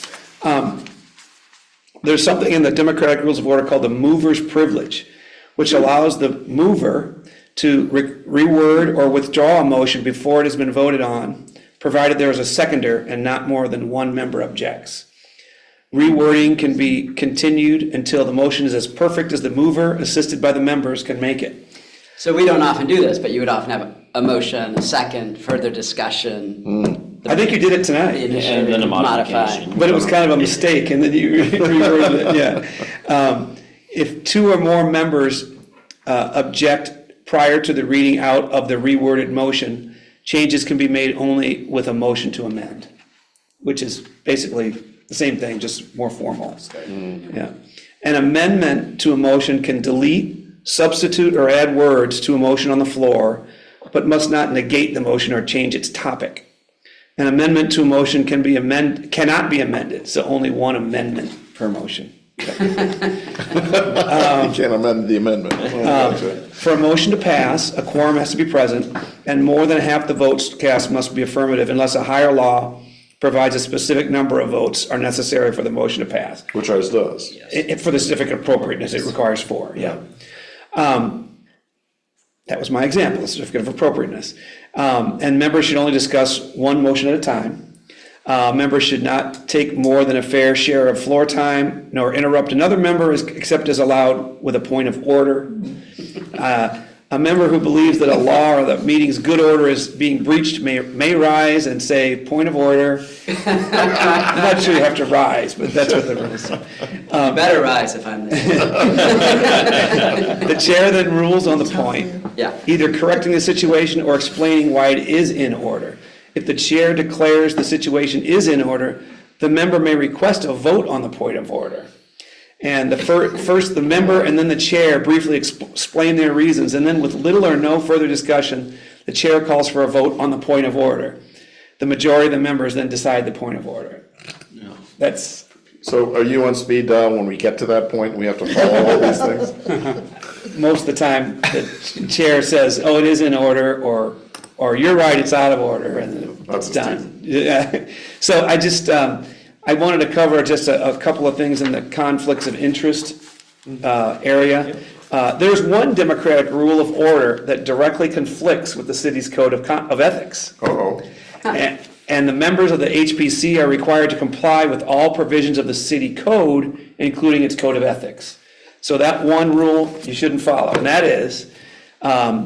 There's something in the Democratic Rules of Order called the mover's privilege, which allows the mover to reword or withdraw a motion before it has been voted on, provided there is a seconder and not more than one member objects. Rewording can be continued until the motion is as perfect as the mover, assisted by the members, can make it. So we don't often do this, but you would often have a motion, a second, further discussion. I think you did it The tonight, initiative, And then a modify. modification. but it was kind of a mistake, and then you reworded it, yeah. If 2 or more members object prior to the reading out of the reworded motion, changes can be made only with a motion to amend, which is basically the same thing, just more formal. Yeah. An amendment to a motion can delete, substitute or add words to a motion on the floor, but must not negate the motion or change its topic. An amendment to a motion cannot be amended, so only one amendment per motion. You can't amend the amendment. For a motion to pass, a quorum has to be present, and more than half the votes cast must be affirmative unless a higher law provides a specific number of votes are necessary for the motion to pass. Which ours does. For the certificate of appropriateness, it requires 4, yeah. That was my example, the certificate of appropriateness. And members should only discuss one motion at a time. Members should not take more than a fair share of floor time, nor interrupt another member except as allowed with a point of order. A member who believes that a law or the meeting's good order is being breached may rise and say, point of order. I'm not sure you have to rise, but that's what the rules say. Better rise if I'm there. The chair then rules on the point, Yeah. either correcting the situation or explaining why it is in order. If the chair declares the situation is in order, the member may request a vote on the point of order. And first the member and then the chair briefly explain their reasons, and then with little or no further discussion, the chair calls for a vote on the point of order. The majority of the members then decide the point of order. That's, So are you on speed dial when we get to that point and we have to follow all these things? most of the time, the chair says, oh, it is in order, or you're right, it's out of order, and it's done. Yeah. So I just, I wanted to cover just a couple of things in the conflicts of interest area. There's one democratic rule of order that directly conflicts with the city's code of ethics. Uh-oh. And the members of the HPC are required to comply with all provisions of the city code, including its code of ethics. So that one rule you shouldn't follow, and that is, a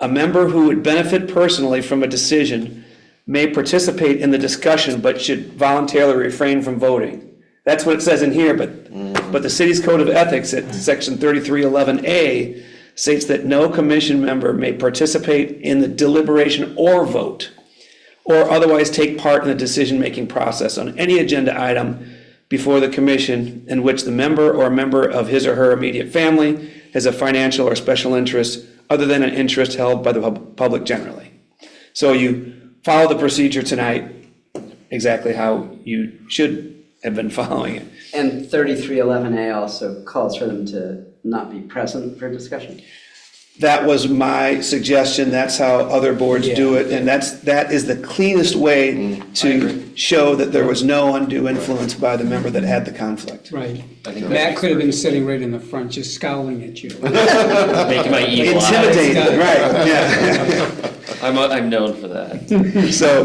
member who would benefit personally from a decision may participate in the discussion but should voluntarily refrain from voting. That's what it says in here, but the city's code of ethics at section 3311A states that no commission member may participate in the deliberation or vote or otherwise take part in the decision-making process on any agenda item before the commission in which the member or a member of his or her immediate family has a financial or special interest other than an interest held by the public generally. So you follow the procedure tonight exactly how you should have been following it. And 3311A also calls for them to not be present for discussion. That was my suggestion, that's how other boards do it, and that is the cleanest way to show that there was no undue influence by the member that had the conflict. Right. I think Matt could have been sitting right in the front, just scowling at you. making my evil eyes. Intimidating, right, yeah. I'm known for that. So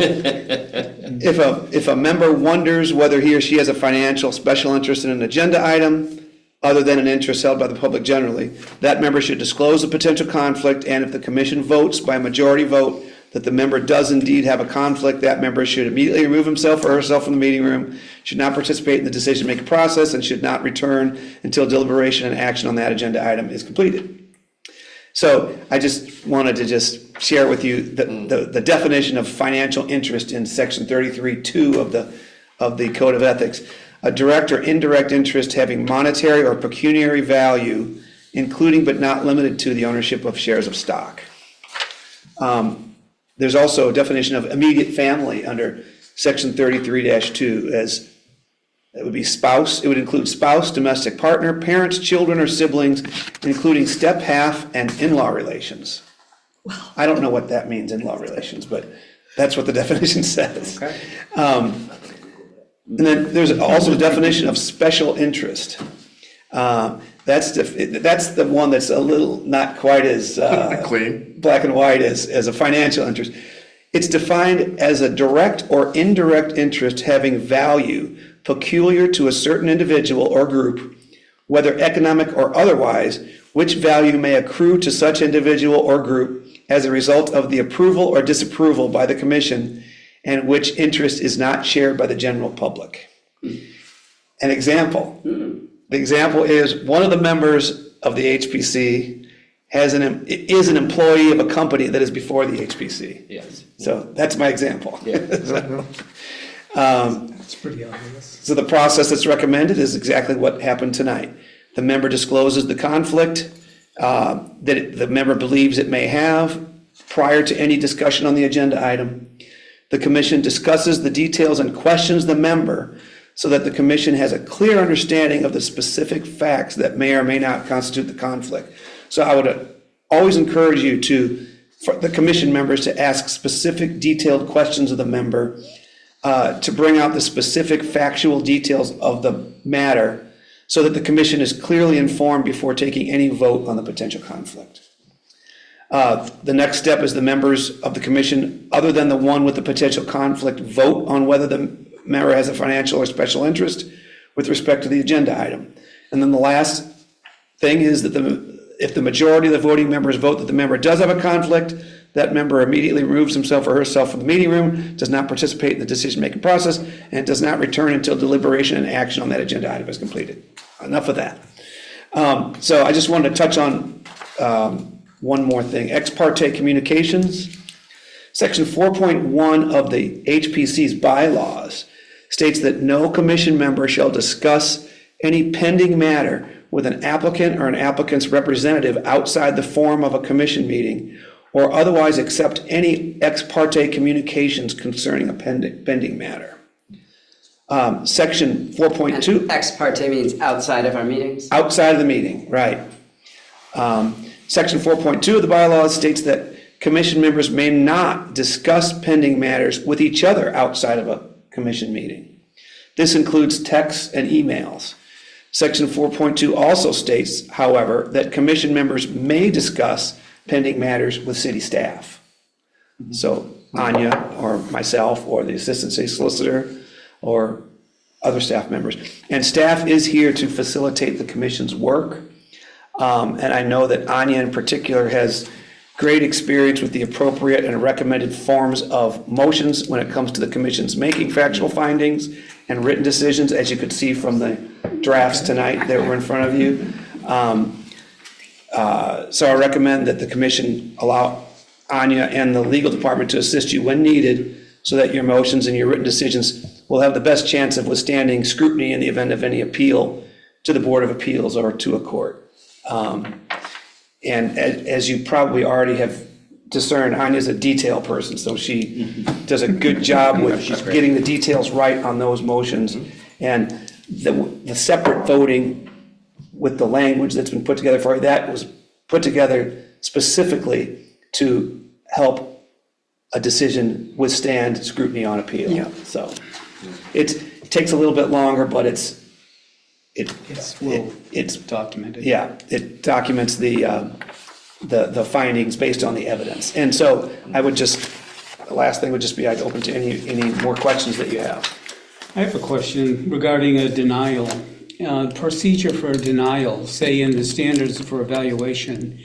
if a member wonders whether he or she has a financial special interest in an agenda item other than an interest held by the public generally, that member should disclose the potential conflict, and if the commission votes by majority vote that the member does indeed have a conflict, that member should immediately remove himself or herself from the meeting room, should not participate in the decision-making process, and should not return until deliberation and action on that agenda item is completed. So I just wanted to just share with you the definition of financial interest in section 33(2) of the Code of Ethics. A direct or indirect interest having monetary or pecuniary value, including but not limited to the ownership of shares of stock. There's also a definition of immediate family under section 33-2 as it would be spouse, it would include spouse, domestic partner, parents, children, or siblings, including step half and in-law relations. I don't know what that means, in-law relations, but that's what the definition says. Okay. And then there's also a definition of special interest. That's the one that's a little not quite as Clean. black and white as a financial interest. It's defined as a direct or indirect interest having value peculiar to a certain individual or group, whether economic or otherwise, which value may accrue to such individual or group as a result of the approval or disapproval by the commission, and which interest is not shared by the general public. An example. The example is one of the members of the HPC is an employee of a company that is before the HPC. Yes. So that's my example. It's pretty obvious. So the process that's recommended is exactly what happened tonight. the member discloses the conflict that the member believes it may have prior to any discussion on the agenda item. The commission discusses the details and questions the member so that the commission has a clear understanding of the specific facts that may or may not constitute the conflict. So I would always encourage you for the commission members to ask specific detailed questions of the member to bring out the specific factual details of the matter so that the commission is clearly informed before taking any vote on the potential conflict. The next step is the members of the commission, other than the one with the potential conflict, vote on whether the member has a financial or special interest with respect to the agenda item. And then the last thing is that if the majority of the voting members vote that the member does have a conflict, that member immediately removes himself or herself from the meeting room, does not participate in the decision-making process, and does not return until deliberation and action on that agenda item is completed. Enough of that. So I just wanted to touch on one more thing. Ex parte communications. Section 4.1 of the HPC's bylaws states that no commission member shall discuss any pending matter with an applicant or an applicant's representative outside the forum of a commission meeting or otherwise accept any ex parte communications concerning a pending matter. Section 4.2. Ex parte means outside of our meetings? Outside of the meeting, right. Section 4.2 of the bylaws states that commission members may not discuss pending matters with each other outside of a commission meeting. This includes texts and emails. Section 4.2 also states, however, that commission members may discuss pending matters with city staff. So Anya or myself or the assistant city solicitor or other staff members. And staff is here to facilitate the commission's work. And I know that Anya in particular has great experience with the appropriate and recommended forms of motions when it comes to the commission's making factual findings and written decisions, as you could see from the drafts tonight that were in front of you. So I recommend that the commission allow Anya and the legal department to assist you when needed so that your motions and your written decisions will have the best chance of withstanding scrutiny in the event of any appeal to the Board of Appeals or to a court. And as you probably already have discerned, Anya's a detail person, so she does a good job with getting the details right on those motions. And the separate voting with the language that's been put together for you, that was put together specifically to help a decision withstand scrutiny on appeal. Yeah. So it takes a little bit longer, but it's Documented. yeah, it documents the findings based on the evidence. And so I would just, the last thing would just be I'd open to any more questions that you have. I have a question regarding a denial. Procedure for a denial, say in the standards for evaluation,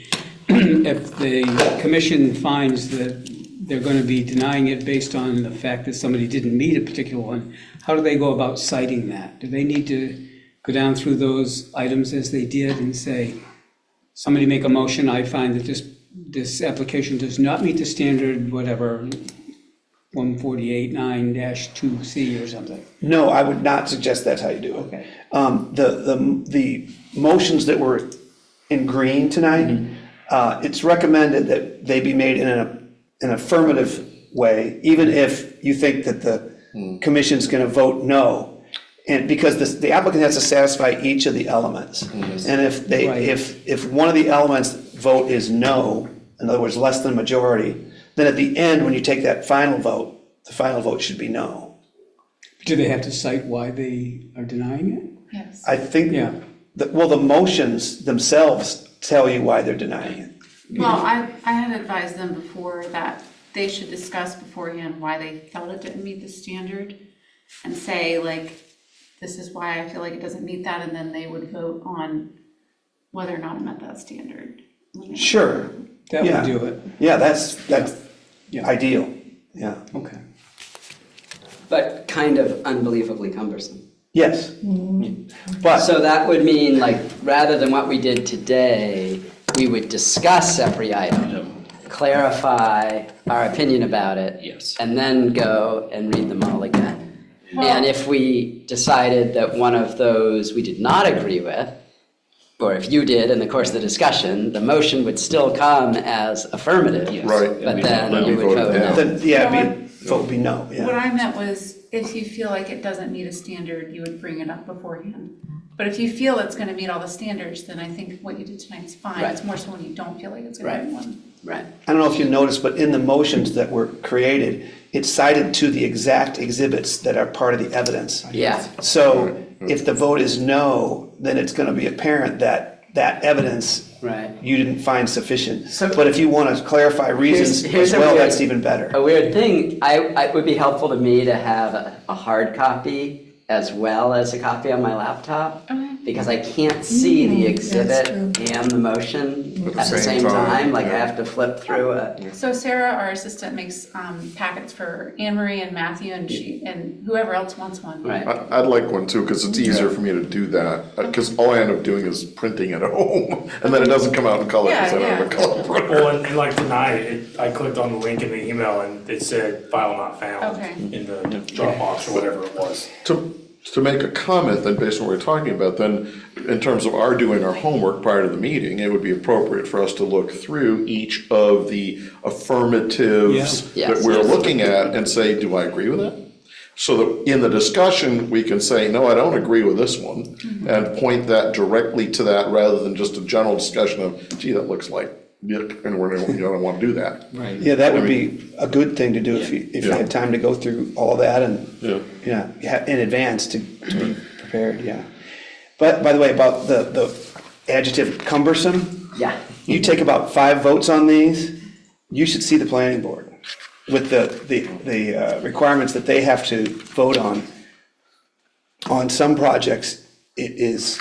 if the commission finds that they're going to be denying it based on the fact that somebody didn't meet a particular one, how do they go about citing that? Do they need to go down through those items as they did and say, somebody make a motion, I find that this application does not meet the standard, whatever, 148.9-2C or something? No, I would not suggest that's how you do it. Okay. The motions that were in green tonight, it's recommended that they be made in an affirmative way, even if you think that the commission's going to vote no. And because the applicant has to satisfy each of the elements. And if they, Right. if one of the elements vote is no, in other words, less than majority, then at the end, when you take that final vote, the final vote should be no. Do they have to cite why they are denying it? Yes. I think, Yeah. well, the motions themselves tell you why they're denying it. Well, I had advised them before that they should discuss beforehand why they felt it didn't meet the standard and say like, this is why I feel like it doesn't meet that, and then they would vote on whether or not it met that standard. Sure. That Yeah. would do it. Yeah, that's Yeah. ideal, yeah. Okay. But kind of unbelievably cumbersome. Yes. But, So that would mean, like, rather than what we did today, we would discuss every item, clarify our opinion about it. Yes. And then go and read them all again. And if we decided that one of those we did not agree with, or if you did in the course of the discussion, the motion would still come as affirmative. Right. But then Then you we would vote vote it no. down. Then, yeah, Yeah, vote would be no, What yeah. I meant was, if you feel like it doesn't meet a standard, you would bring it up beforehand. But if you feel it's gonna meet all the standards, then I think what you did tonight's fine. Right. It's more so when you don't feel like it's gonna Right. meet one. Right. I don't know if you noticed, but in the motions that were created, it cited to the exact exhibits that are part of the evidence. Yeah. So if the vote is no, then it's gonna be apparent that that evidence Right. you didn't find sufficient. So- But if you want to clarify reasons Here's as a well, weird- that's even better. A weird thing, it would be helpful to me to have a hard copy as well as a copy on my laptop. Okay. Because I can't see the that's exhibit true. and the motion at the same time, like I have to flip through it. So Sarah, our assistant, makes packets for Anne Marie and Matthew and whoever else wants one. Right. I'd like one too, because it's easier for me to do that, because all I end up doing is printing it at home, and then it doesn't come out in color, because I don't have a color printer. Well, and like tonight, I clicked on the link in the email and it said file not found Okay. in the Dropbox or whatever it was. To make a comment then, based on what we're talking about, then, in terms of our doing our homework prior to the meeting, it would be appropriate for us to look through each of the affirmatives Yeah. that Yes. we're looking at and say, do I agree with that? So that in the discussion, we can say, no, I don't agree with this one, and point that directly to that rather than just a general discussion of, gee, that looks like, yeah, and we're, you don't want to do that. Right. Yeah, that would be a good thing to do if you Yeah. had time to go through all that and, Yeah. in advance to be prepared, yeah. But, by the way, about the adjective cumbersome, Yeah. you take about 5 votes on these, you should see the planning board with the requirements that they have to vote on. On some projects, it is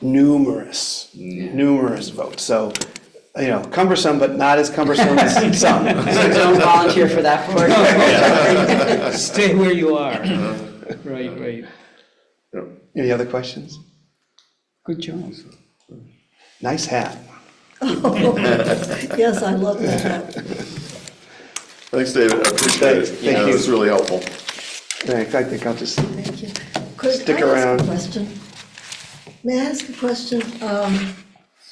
numerous votes, so, cumbersome, but not as cumbersome as some. So don't volunteer for that for us. Stay where you are. Right, right. Any other questions? Good job. Nice hat. Yes, I love that. Thanks, David, I appreciate it. Thank you. It was really helpful. Thanks, I think I'll just, Thank you. Could Stick I ask around. a question? May I ask a question?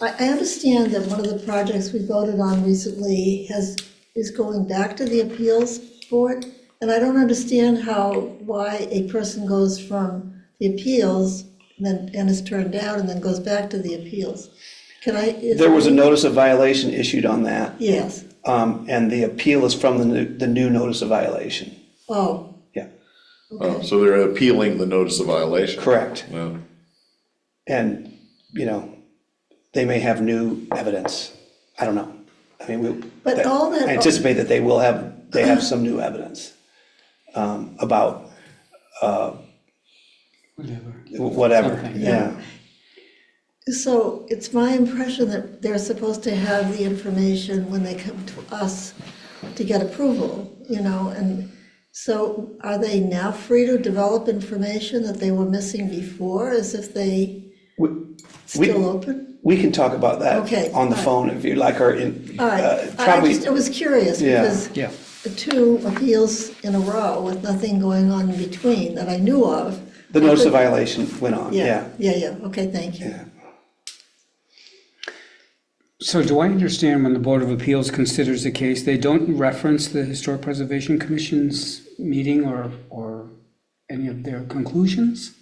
I understand that one of the projects we voted on recently is going back to the appeals board, and I don't understand why a person goes from the appeals and is turned down and then goes back to the appeals. there was a notice of violation issued on that, Yes, and the appeal is from the new notice of violation. oh, Yeah, okay. So they're appealing the notice of violation. correct. Yeah. And, they may have new evidence. I don't know. I mean, But all that- I anticipate that they have some new evidence about whatever, Something. yeah. So it's my impression that they're supposed to have the information when they come to us to get approval, and so are they now free to develop information that they were missing before, as if they still open? We can talk about that Okay, on the all right. phone if you like, or in, All right, probably, I was curious, Yeah. because Yeah. the 2 appeals in a row with nothing going on in between that I knew of. the notice of violation went on, yeah. Yeah, okay, thank you. Yeah. So do I understand when the Board of Appeals considers a case, they don't reference the Historic Preservation Commission's meeting or any of their conclusions?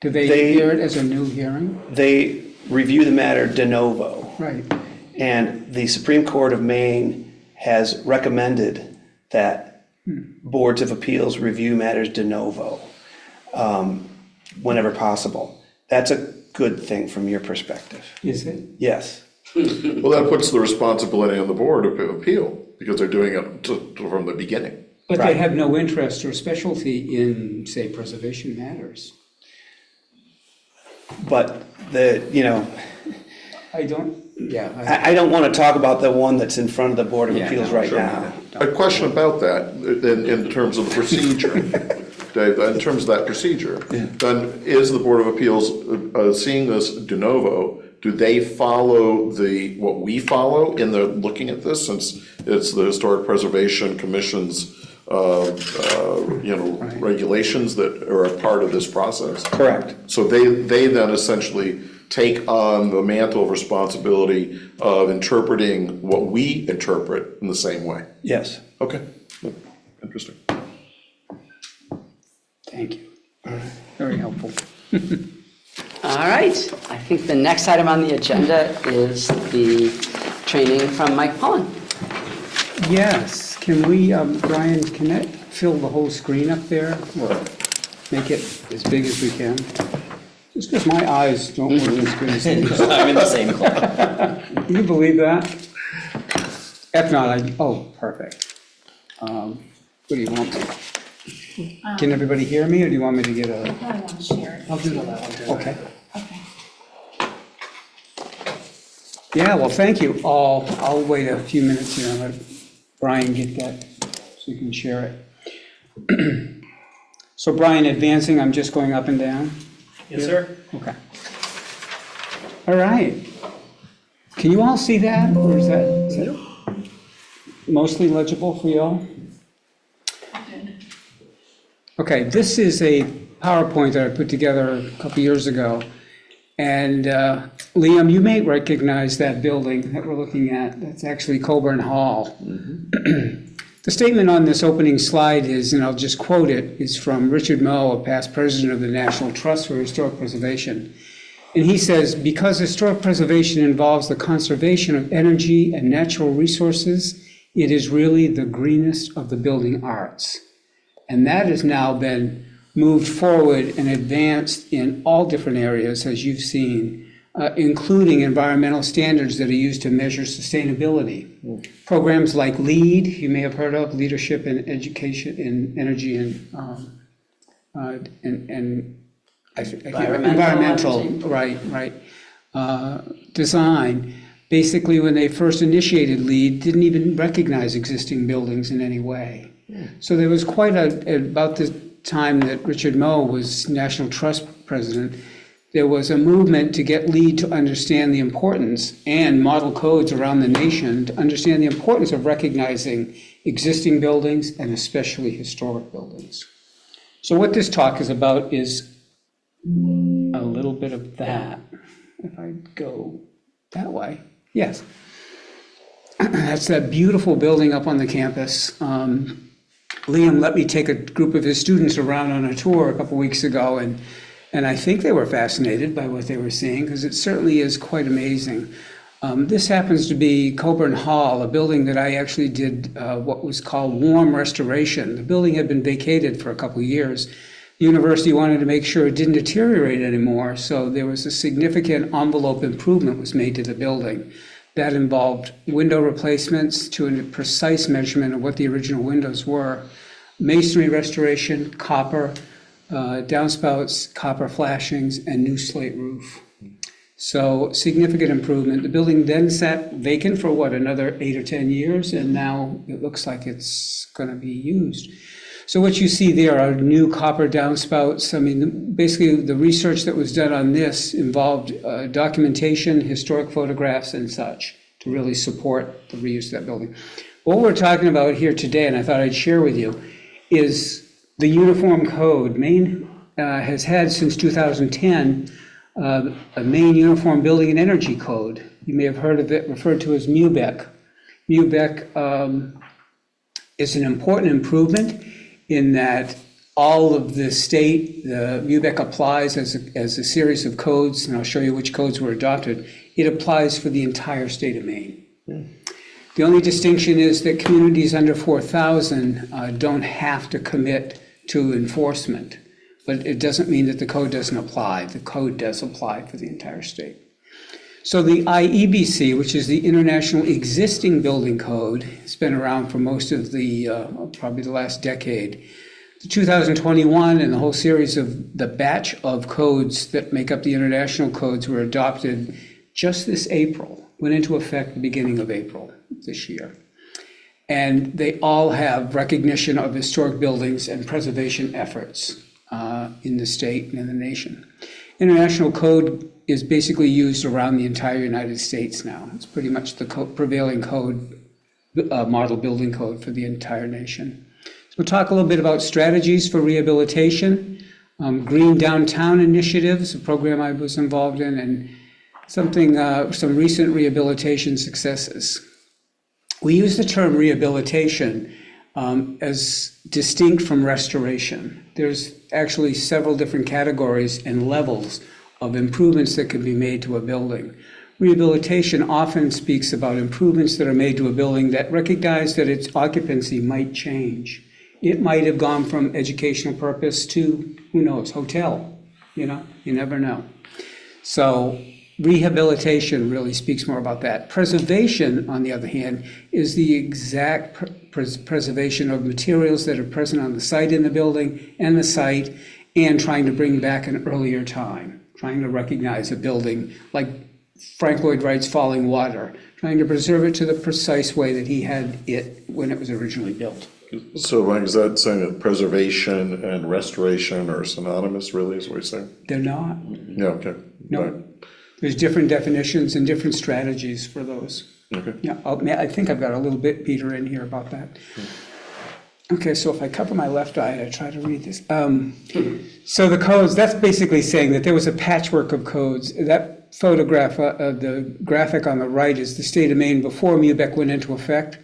Do they hear it as a new hearing? They review the matter de novo, Right. and the Supreme Court of Maine has recommended that boards of appeals review matters de novo whenever possible. That's a good thing from your perspective. Is it? Yes. Well, that puts the responsibility on the board of appeal, because they're doing it from the beginning. But Right. they have no interest or specialty in, say, preservation matters. But I don't, yeah. I don't want to talk about the one that's in front of the Board of Yeah, Appeals no, right sure. now. A question about that, in terms of the procedure, Dave, in terms of that procedure, then is the Board of Appeals seeing this de novo, do they follow what we follow in the looking at this, since it's the Historic Preservation Commission's, regulations that are a part of this process? Correct. So they then essentially take on the mantle of responsibility of interpreting what we interpret in the same way. Yes. Okay, interesting. Thank you. Very helpful. All right, I think the next item on the agenda is the training from Mike Pullen. Yes, can we, Brian, can that fill the whole screen up there, or make it as big as we can? Just because my eyes don't work as good as these. I'm in the same club. Can you believe that? If not, perfect. What do you want? Can everybody hear me, or do you want me to get I a? probably want to share it. I'll do that. Okay. Okay. Yeah, well, thank you all. I'll wait a few minutes here and let Brian get that so you can share it. So Brian, advancing, I'm just going up and down? Yes, sir. Okay. All right. Can you all see that, or is that mostly legible for you all? Okay, this is a PowerPoint that I put together a couple years ago. And Liam, you may recognize that building that we're looking at. That's actually Coburn Hall. The statement on this opening slide is, and I'll just quote it, is from Richard Moe, a past president of the National Trust for Historic Preservation. And he says, because historic preservation involves the conservation of energy and natural resources, it is really the greenest of the building arts. And that has now been moved forward and advanced in all different areas, as you've seen, including environmental standards that are used to measure sustainability. Programs like LEED, you may have heard of, Leadership in Education in Energy and environmental, right, design. Basically, when they first initiated LEED, didn't even recognize existing buildings in any way. So there was quite about the time that Richard Moe was National Trust president, there was a movement to get LEED to understand the importance, and model codes around the nation to understand the importance of recognizing existing buildings and especially historic buildings. So what this talk is about is a little bit of that. If I go that way, yes. That's that beautiful building up on the campus. Liam let me take a group of his students around on a tour a couple weeks ago, and I think they were fascinated by what they were seeing, because it certainly is quite amazing. This happens to be Coburn Hall, a building that I actually did what was called warm restoration. The building had been vacated for a couple of years. The university wanted to make sure it didn't deteriorate anymore, so there was a significant envelope improvement was made to the building. That involved window replacements to a precise measurement of what the original windows were, masonry restoration, copper, downspouts, copper flashings, and new slate roof. So significant improvement. The building then sat vacant for another 8 or 10 years, and now it looks like it's going to be used. So what you see there are new copper downspouts. I mean, basically the research that was done on this involved documentation, historic photographs and such to really support the reuse of that building. What we're talking about here today, and I thought I'd share with you, is the Uniform Code. Maine has had since 2010 a Maine Uniform Building and Energy Code. You may have heard of it referred to as MUBEC. MUBEC is an important improvement in that all of the state, the MUBEC applies as a series of codes, and I'll show you which codes were adopted. It applies for the entire state of Maine. The only distinction is that communities under 4,000 don't have to commit to enforcement, but it doesn't mean that the code doesn't apply. The code does apply for the entire state. So the IEBC, which is the International Existing Building Code, has been around for most of the, probably the last decade. The 2021 and the whole series of the batch of codes that make up the international codes were adopted just this April, went into effect the beginning of April this year. And they all have recognition of historic buildings and preservation efforts in the state and in the nation. International code is basically used around the entire United States now. It's pretty much the prevailing code, model building code for the entire nation. So we'll talk a little bit about strategies for rehabilitation, Green Downtown Initiatives, a program I was involved in, some recent rehabilitation successes. We use the term rehabilitation as distinct from restoration. There's actually several different categories and levels of improvements that can be made to a building. Rehabilitation often speaks about improvements that are made to a building that recognize that its occupancy might change. It might have gone from educational purpose to, who knows, hotel, you never know. So rehabilitation really speaks more about that. Preservation, on the other hand, is the exact preservation of materials that are present on the site in the building and the site, and trying to bring back an earlier time, trying to recognize a building like Frank Lloyd Wright's Falling Water, trying to preserve it to the precise way that he had it when it was originally built. So Mike, is that saying that preservation and restoration are synonymous, really, is what you're saying? They're not. Yeah, okay. No. Right. There's different definitions and different strategies for those. Okay. Yeah, I think I've got a little bit, Peter, in here about that. Okay, so if I cover my left eye, I try to read this. So the codes, that's basically saying that there was a patchwork of codes. That photograph, the graphic on the right is the state of Maine before MUBEC went into effect.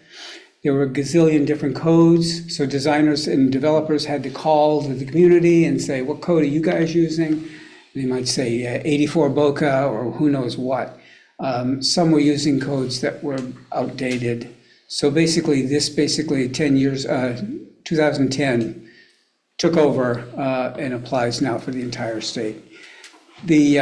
There were a gazillion different codes, so designers and developers had to call to the community and say, what code are you guys using? They might say 84 BOCA or who knows what. Some were using codes that were outdated. So basically, 10 years, 2010 took over and applies now for the entire state. The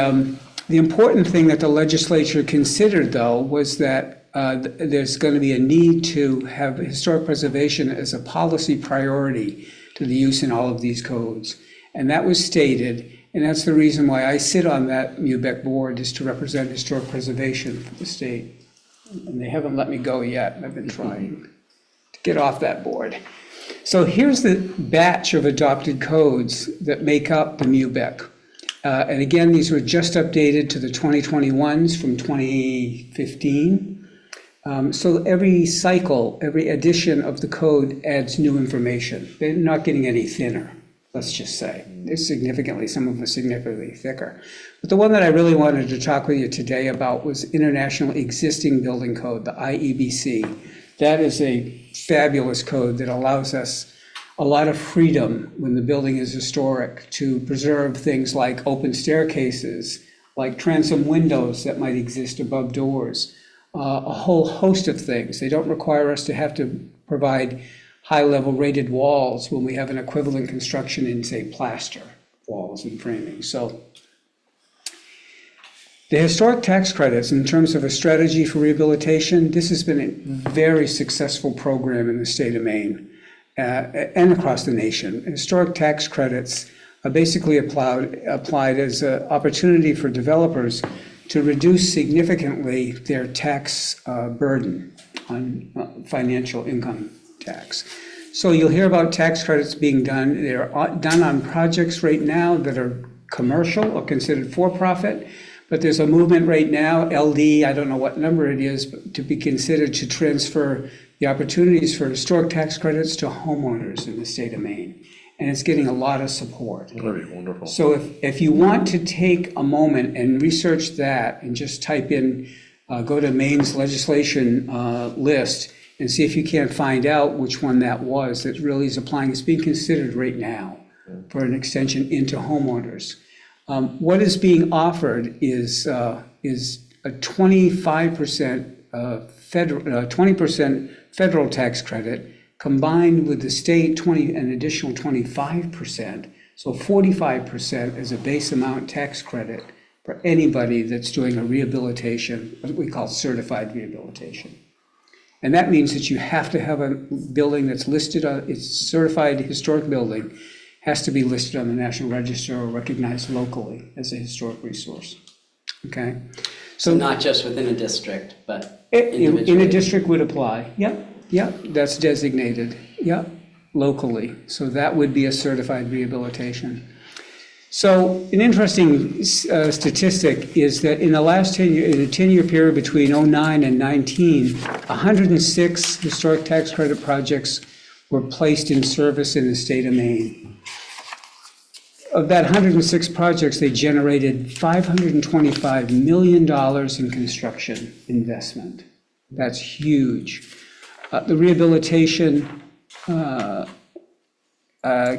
important thing that the legislature considered, though, was that there's going to be a need to have historic preservation as a policy priority to the use in all of these codes. And that was stated, and that's the reason why I sit on that MUBEC board, is to represent historic preservation for the state. And they haven't let me go yet. I've been trying to get off that board. So here's the batch of adopted codes that make up the MUBEC. And again, these were just updated to the 2021s from 2015. So every cycle, every edition of the code adds new information. They're not getting any thinner, let's just say. They're some of them are significantly thicker. But the one that I really wanted to talk with you today about was International Existing Building Code, the IEBC. That is a fabulous code that allows us a lot of freedom when the building is historic to preserve things like open staircases, like transom windows that might exist above doors, a whole host of things. They don't require us to have to provide high-level rated walls when we have an equivalent construction in, say, plaster walls and framing. So the historic tax credits, in terms of a strategy for rehabilitation, this has been a very successful program in the state of Maine and across the nation. Historic tax credits are basically applied as an opportunity for developers to reduce significantly their tax burden on financial income tax. So you'll hear about tax credits being done. They're done on projects right now that are commercial or considered for-profit, but there's a movement right now, LD, I don't know what number it is, but to be considered to transfer the opportunities for historic tax credits to homeowners in the state of Maine. And it's getting a lot of support. That'd be wonderful. So if you want to take a moment and research that and just type in, go to Maine's legislation list and see if you can't find out which one that was that really is applying. It's being considered right now for an extension into homeowners. What is being offered is a 25% 20% federal tax credit combined with the state an additional 25%, so 45% as a base amount tax credit for anybody that's doing a rehabilitation, what we call certified rehabilitation. And that means that you have to have a building that's listed on, it's certified historic building, has to be listed on the National Register or recognized locally as a historic resource. Okay? So not just within a district, but In individually. a district would apply, yep, that's designated, yep, locally. So that would be a certified rehabilitation. So an interesting statistic is that in the last 10 years, in a 10-year period between 09 and 19, 106 historic tax credit projects were placed in service in the state of Maine. of that 106 projects, they generated $525 million in construction investment. That's huge. The rehabilitation, I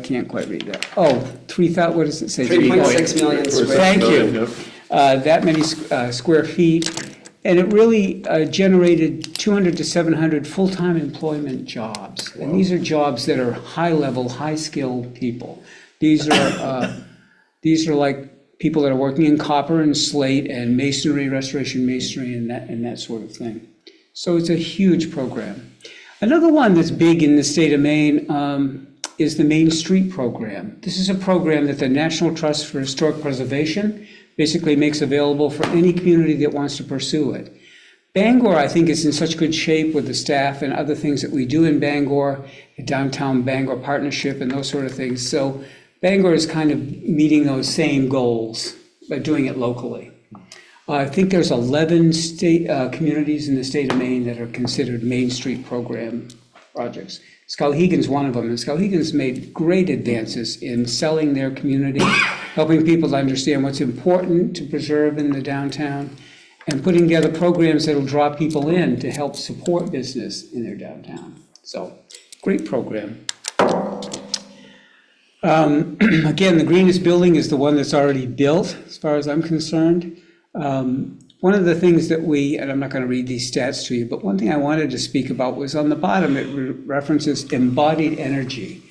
can't quite read that. Oh, 3,000, what does it say? 3.6 million square. Thank you. That many square feet. And it really generated 200 to 700 full-time employment jobs. And these are jobs that are high-level, high-skilled people. These are like people that are working in copper and slate and masonry, restoration masonry, and that sort of thing. So it's a huge program. Another one that's big in the state of Maine is the Main Street Program. This is a program that the National Trust for Historic Preservation basically makes available for any community that wants to pursue it. Bangor, I think, is in such good shape with the staff and other things that we do in Bangor, the Downtown Bangor Partnership and those sort of things. So Bangor is kind of meeting those same goals by doing it locally. I think there's 11 state communities in the state of Maine that are considered Main Street Program projects. Skowhegan's one of them, and Skowhegan's made great advances in selling their community, helping people to understand what's important to preserve in the downtown, and putting together programs that'll draw people in to help support business in their downtown. So, great program. Again, the greenest building is the one that's already built, as far as I'm concerned. One of the things that and I'm not going to read these stats to you, but one thing I wanted to speak about was on the bottom, it references embodied energy.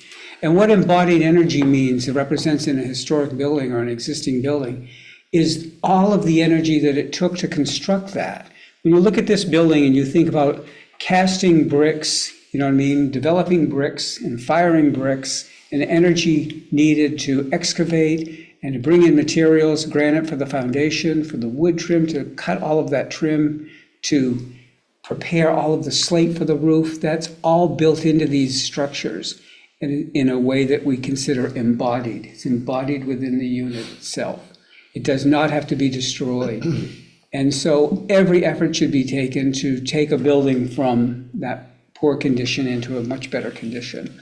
And what embodied energy means, it represents in a historic building or an existing building, is all of the energy that it took to construct that. When you look at this building and you think about casting bricks, you know what I mean, developing bricks and firing bricks, and the energy needed to excavate and to bring in materials, granite for the foundation, for the wood trim, to cut all of that trim, to prepare all of the slate for the roof, that's all built into these structures in a way that we consider embodied. It's embodied within the unit itself. It does not have to be destroyed. And so every effort should be taken to take a building from that poor condition into a much better condition.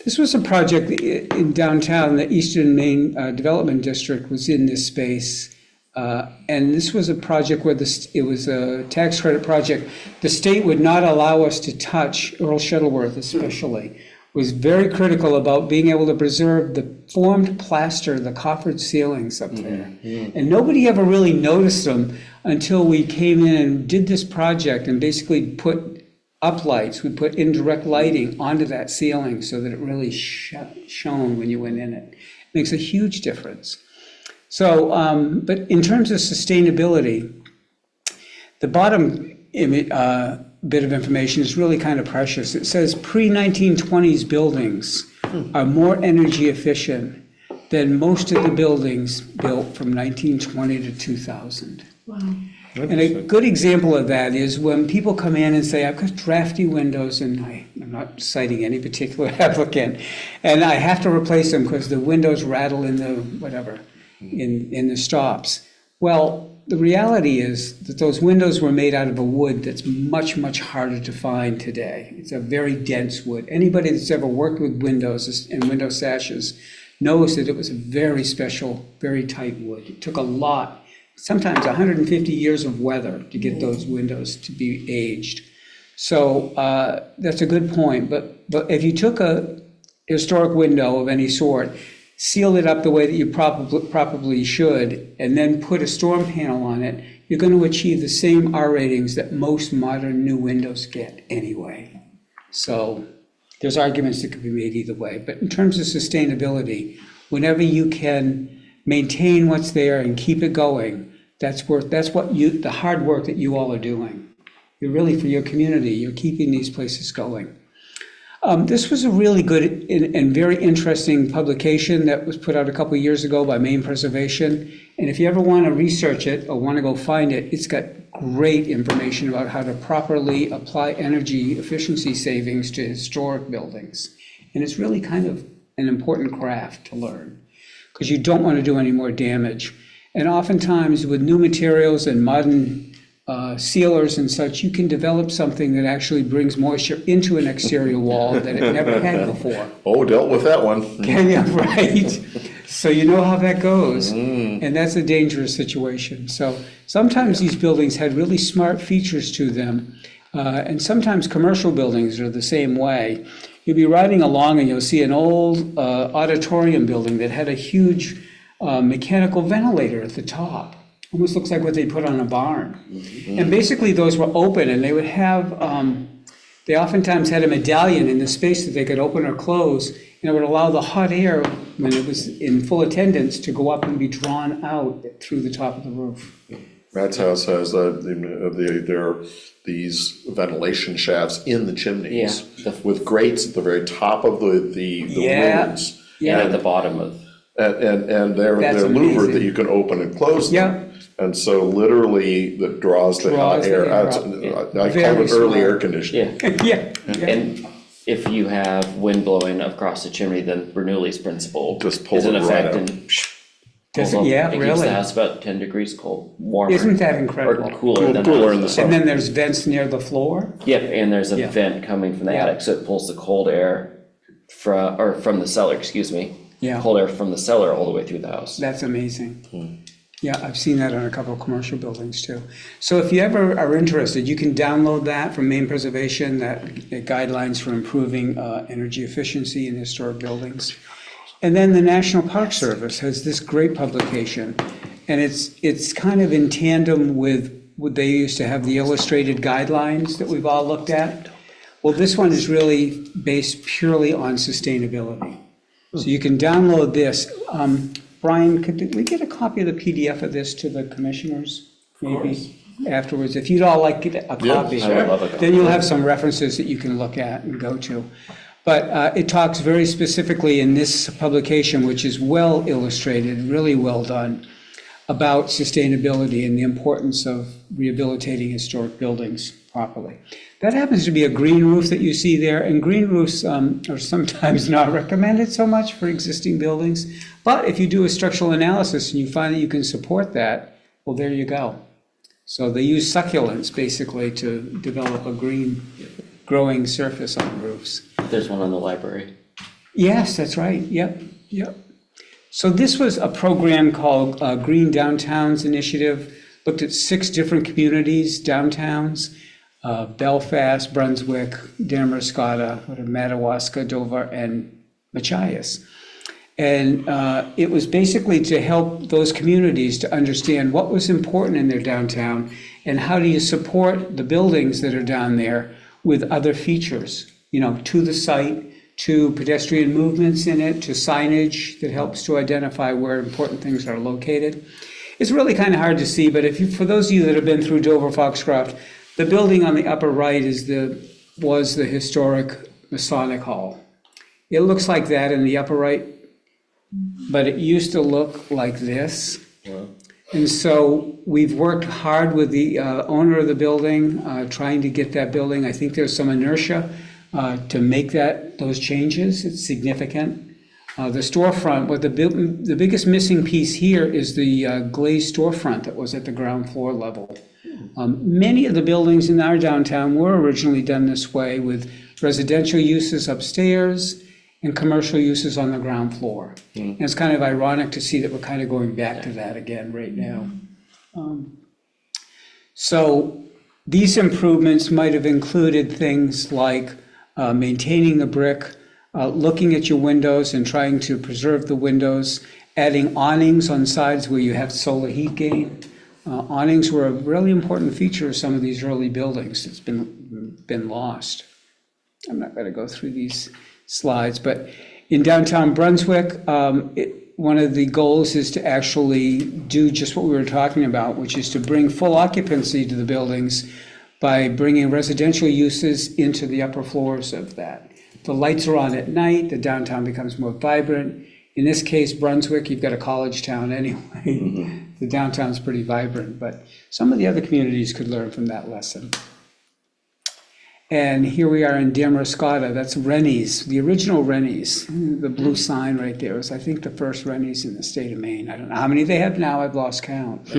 This was a project in downtown, the Eastern Maine Development District was in this space. And this was a project where it was a tax credit project. The state would not allow us to touch, Earl Shuttleworth especially, was very critical about being able to preserve the formed plaster, the coffered ceilings up there. And nobody ever really noticed them until we came in and did this project and basically put uplights, we put indirect lighting onto that ceiling so that it really shone when you went in it. It makes a huge difference. So, but in terms of sustainability, the bottom bit of information is really kind of precious. It says pre-1920s buildings are more energy efficient than most of the buildings built from 1920 to 2000. Wow. And a good example of that is when people come in and say, I've got drafty windows, and I'm not citing any particular applicant, and I have to replace them because the windows rattle in the whatever, in the stops. Well, the reality is that those windows were made out of a wood that's much, much harder to find today. It's a very dense wood. Anybody that's ever worked with windows and window sashes knows that it was a very special, very tight wood. It took a lot, sometimes 150 years of weather to get those windows to be aged. So that's a good point. But if you took a historic window of any sort, sealed it up the way that you probably should, and then put a storm panel on it, you're going to achieve the same R ratings that most modern new windows get anyway. So there's arguments that could be made either way. But in terms of sustainability, whenever you can maintain what's there and keep it going, that's what the hard work that you all are doing. You're really, for your community, you're keeping these places going. This was a really good and very interesting publication that was put out a couple of years ago by Maine Preservation. And if you ever want to research it or want to go find it, it's got great information about how to properly apply energy efficiency savings to historic buildings. And it's really kind of an important craft to learn because you don't want to do any more damage. And oftentimes with new materials and modern sealers and such, you can develop something that actually brings moisture into an exterior wall that it never had before. Oh, dealt with that one. Can you? Right. So you know how that goes. And that's a dangerous situation. So sometimes these buildings had really smart features to them. And sometimes commercial buildings are the same way. You'll be riding along and you'll see an old auditorium building that had a huge mechanical ventilator at the top. Almost looks like what they put on a barn. And basically those were open and they would have, they oftentimes had a medallion in the space that they could open or close, and it would allow the hot air, when it was in full attendance, to go up and be drawn out through the top of the roof. Matt's house has there are these ventilation shafts in the chimneys with grates at the very top of the rooms. Yeah. At the bottom of, And they're That's louvered amazing. that you can open and close them. Yeah. And so literally that draws the hot Draws the air air out. out. I Very call it early smart. air conditioning. yeah. Yeah. And if you have wind blowing across the chimney, then Bernoulli's principle Just pull is in it right effect out. and Does pulls it? up. Yeah, It keeps really? the house about 10 degrees warmer. Isn't that incredible? Or cooler than Cooler that. in the summer. And then there's vents near the floor? Yep, and there's a Yeah. vent coming from the Yeah. attic, so it pulls the cold air from the cellar, excuse me. Yeah. Cold air from the cellar all the way through the house. That's amazing. Yeah, I've seen that on a couple of commercial buildings too. So if you ever are interested, you can download that from Maine Preservation, that guidelines for improving energy efficiency in historic buildings. And then the National Park Service has this great publication, and it's kind of in tandem with what they used to have, the illustrated guidelines that we've all looked at. Well, this one is really based purely on sustainability. So you can download this. Brian, could we get a copy of the PDF of this to the commissioners? Maybe afterwards, if you'd all like a copy. I would love a copy. Then you'll have some references that you can look at and go to. But it talks very specifically in this publication, which is well illustrated, really well done, about sustainability and the importance of rehabilitating historic buildings properly. That happens to be a green roof that you see there, and green roofs are sometimes not recommended so much for existing buildings. But if you do a structural analysis and you find that you can support that, well, there you go. So they use succulents basically to develop a green growing surface on roofs. There's one on the library. Yes, that's right. Yep, yep. So this was a program called Green Downtowns Initiative, looked at 6 different communities, downtowns, Belfast, Brunswick, Damariscotta, Madawaska, Dover, and Machias. And it was basically to help those communities to understand what was important in their downtown and how do you support the buildings that are down there with other features, to the site, to pedestrian movements in it, to signage that helps to identify where important things are located. It's really kind of hard to see, but for those of you that have been through Dover Foxcroft, the building on the upper right was the historic Masonic Hall. It looks like that in the upper right, but it used to look like this. And so we've worked hard with the owner of the building, trying to get that building. I think there's some inertia to make those changes. It's significant. The storefront, the biggest missing piece here is the glazed storefront that was at the ground floor level. Many of the buildings in our downtown were originally done this way, with residential uses upstairs and commercial uses on the ground floor. And it's kind of ironic to see that we're kind of going back to that again right now. So these improvements might have included things like maintaining the brick, looking at your windows and trying to preserve the windows, adding awnings on sides where you have solar heat gain. Awnings were a really important feature of some of these early buildings. It's been lost. I'm not going to go through these slides, but in downtown Brunswick, one of the goals is to actually do just what we were talking about, which is to bring full occupancy to the buildings by bringing residential uses into the upper floors of that. The lights are on at night, the downtown becomes more vibrant. In this case, Brunswick, you've got a college town anyway. The downtown's pretty vibrant, but some of the other communities could learn from that lesson. And here we are in Damariscotta, that's Rennie's, the original Rennie's. The blue sign right there was, I think, the first Rennie's in the state of Maine. I don't know how many they have now, I've lost count.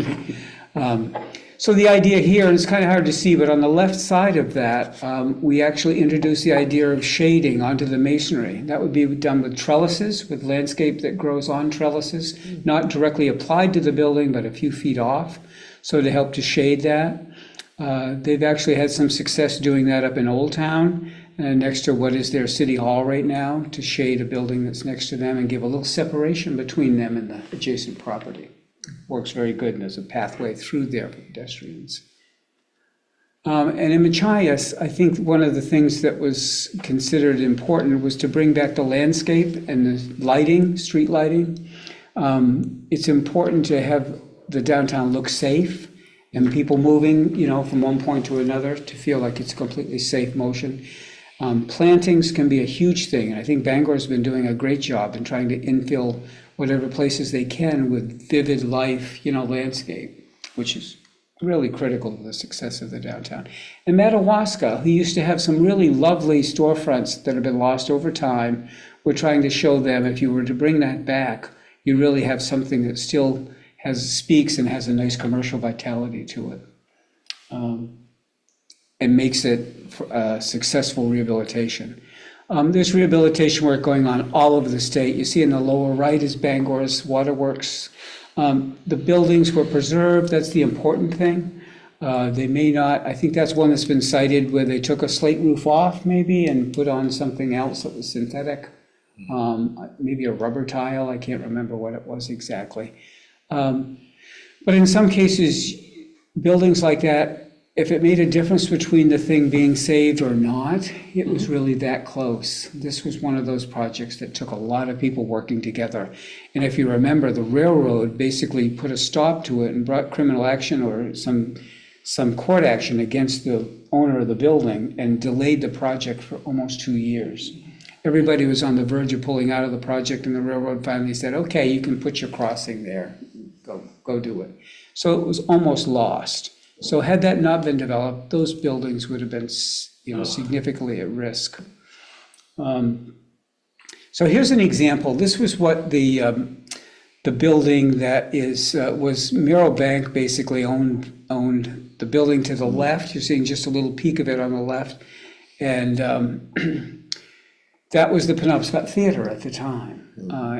So the idea here, and it's kind of hard to see, but on the left side of that, we actually introduced the idea of shading onto the masonry. That would be done with trellises, with landscape that grows on trellises, not directly applied to the building, but a few feet off, so to help to shade that. They've actually had some success doing that up in Old Town, next to what is their city hall right now, to shade a building that's next to them and give a little separation between them and the adjacent property. Works very good, and there's a pathway through there for pedestrians. And in Machias, I think one of the things that was considered important was to bring back the landscape and the lighting, street lighting. It's important to have the downtown look safe and people moving, from one point to another to feel like it's completely safe motion. Plantings can be a huge thing, and I think Bangor's been doing a great job in trying to infill whatever places they can with vivid life, landscape, which is really critical to the success of the downtown. And Madawaska, who used to have some really lovely storefronts that have been lost over time, we're trying to show them if you were to bring that back, you really have something that still speaks and has a nice commercial vitality to it. And makes it a successful rehabilitation. There's rehabilitation work going on all over the state. You see in the lower right is Bangor's waterworks. The buildings were preserved, that's the important thing. They may not, I think that's one that's been cited where they took a slate roof off maybe and put on something else that was synthetic. Maybe a rubber tile, I can't remember what it was exactly. But in some cases, buildings like that, if it made a difference between the thing being saved or not, it was really that close. This was one of those projects that took a lot of people working together. And if you remember, the railroad basically put a stop to it and brought criminal action or some court action against the owner of the building and delayed the project for almost 2 years. Everybody was on the verge of pulling out of the project, and the railroad finally said, okay, you can put your crossing there, go do it. So it was almost lost. So had that not been developed, those buildings would have been, significantly at risk. So here's an example. This was what the building that was Merrill Bank basically owned the building to the left. You're seeing just a little peek of it on the left, and that was the Penobscot Theater at the time.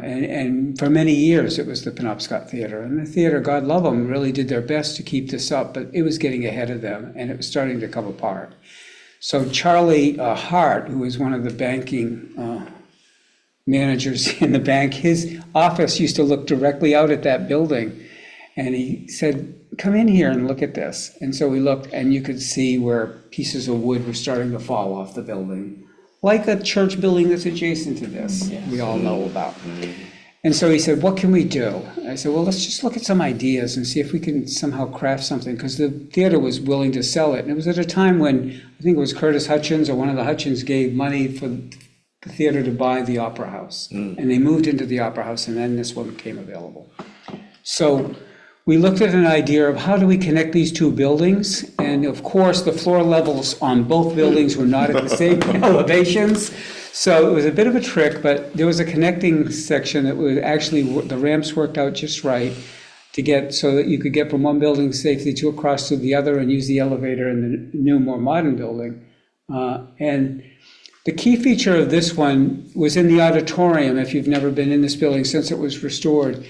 And for many years, it was the Penobscot Theater. And the theater, God love them, really did their best to keep this up, but it was getting ahead of them, and it was starting to come apart. So Charlie Hart, who was one of the banking managers in the bank, his office used to look directly out at that building. And he said, come in here and look at this. And so we looked, and you could see where pieces of wood were starting to fall off the building. Like a church building that's adjacent to this, we all know about. And so he said, what can we do? I said, well, let's just look at some ideas and see if we can somehow craft something, because the theater was willing to sell it. And it was at a time when, I think it was Curtis Hutchins or one of the Hutchins gave money for the theater to buy the Opera House. And they moved into the Opera House, and then this one became available. So we looked at an idea of how do we connect these two buildings, and of course the floor levels on both buildings were not at the same elevations, so it was a bit of a trick, but there was a connecting section that would actually, the ramps worked out just right to get so that you could get from one building safely to across to the other and use the elevator in the new, more modern building. And the key feature of this one was in the auditorium. If you've never been in this building since it was restored,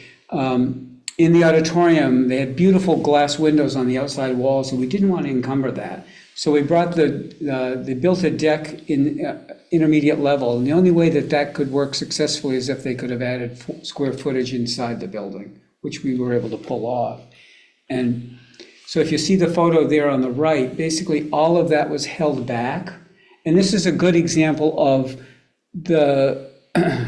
in the auditorium, they had beautiful glass windows on the outside walls, and we didn't want to encumber that. So we brought they built a deck in intermediate level, and the only way that could work successfully is if they could have added square footage inside the building, which we were able to pull off. And so if you see the photo there on the right, basically all of that was held back. And this is a good example of the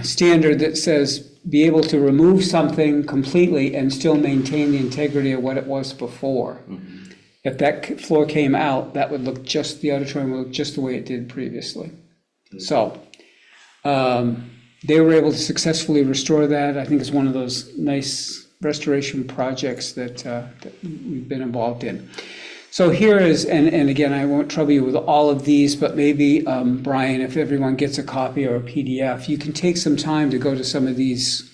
standard that says be able to remove something completely and still maintain the integrity of what it was before. Mm-hmm. If that floor came out, that would look the auditorium would look just the way it did previously. Mm-hmm. So they were able to successfully restore that. I think it's one of those nice restoration projects that we've been involved in. So here is, and again, I won't trouble you with all of these, but maybe, Brian, if everyone gets a copy or a PDF, you can take some time to go to some of these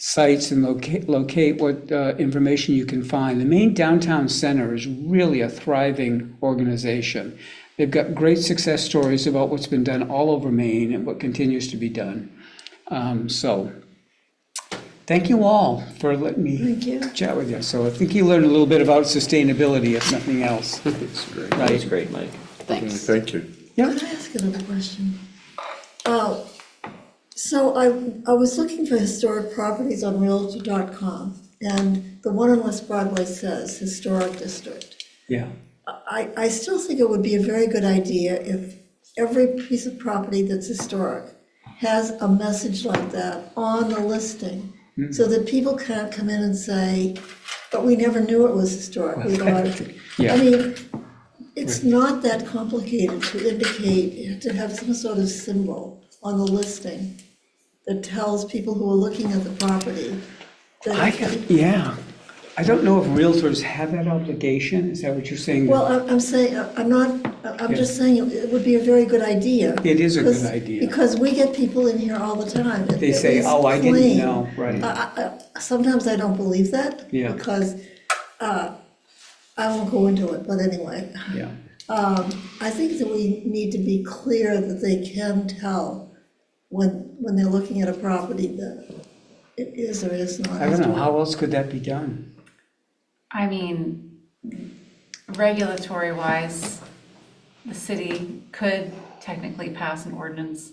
sites and locate what information you can find. The Maine Downtown Center is really a thriving organization. They've got great success stories about what's been done all over Maine and what continues to be done. So, thank you all for letting me Thank you. chat with you. So I think you learned a little bit about sustainability, if nothing else. That's great. That Right. was great, Mike. Thanks. Thank you. Yeah. Could I ask another question? So I was looking for historic properties on Realtor.com, and the one on West Broadway says Historic District. Yeah. I still think it would be a very good idea if every piece of property that's historic has a message like that on the listing, so that people can't come in and say, but we never knew it was historic, we thought it. Yeah. I mean, it's not that complicated to indicate, to have some sort of symbol on the listing that tells people who are looking at the property that. Yeah. I don't know if realtors have that obligation. Is that what you're saying? Well, I'm saying, I'm just saying it would be a very good idea. It is a good because- idea. Because we get people in here all the time. They It say, was oh, I didn't plain. know, right. Sometimes I don't believe that. Yeah. Because, I won't go into it, but anyway. Yeah. I think that we need to be clear that they can tell when they're looking at a property that it is or is not. I don't know, historic. how else could that be done? I mean, regulatory wise, the city could technically pass an ordinance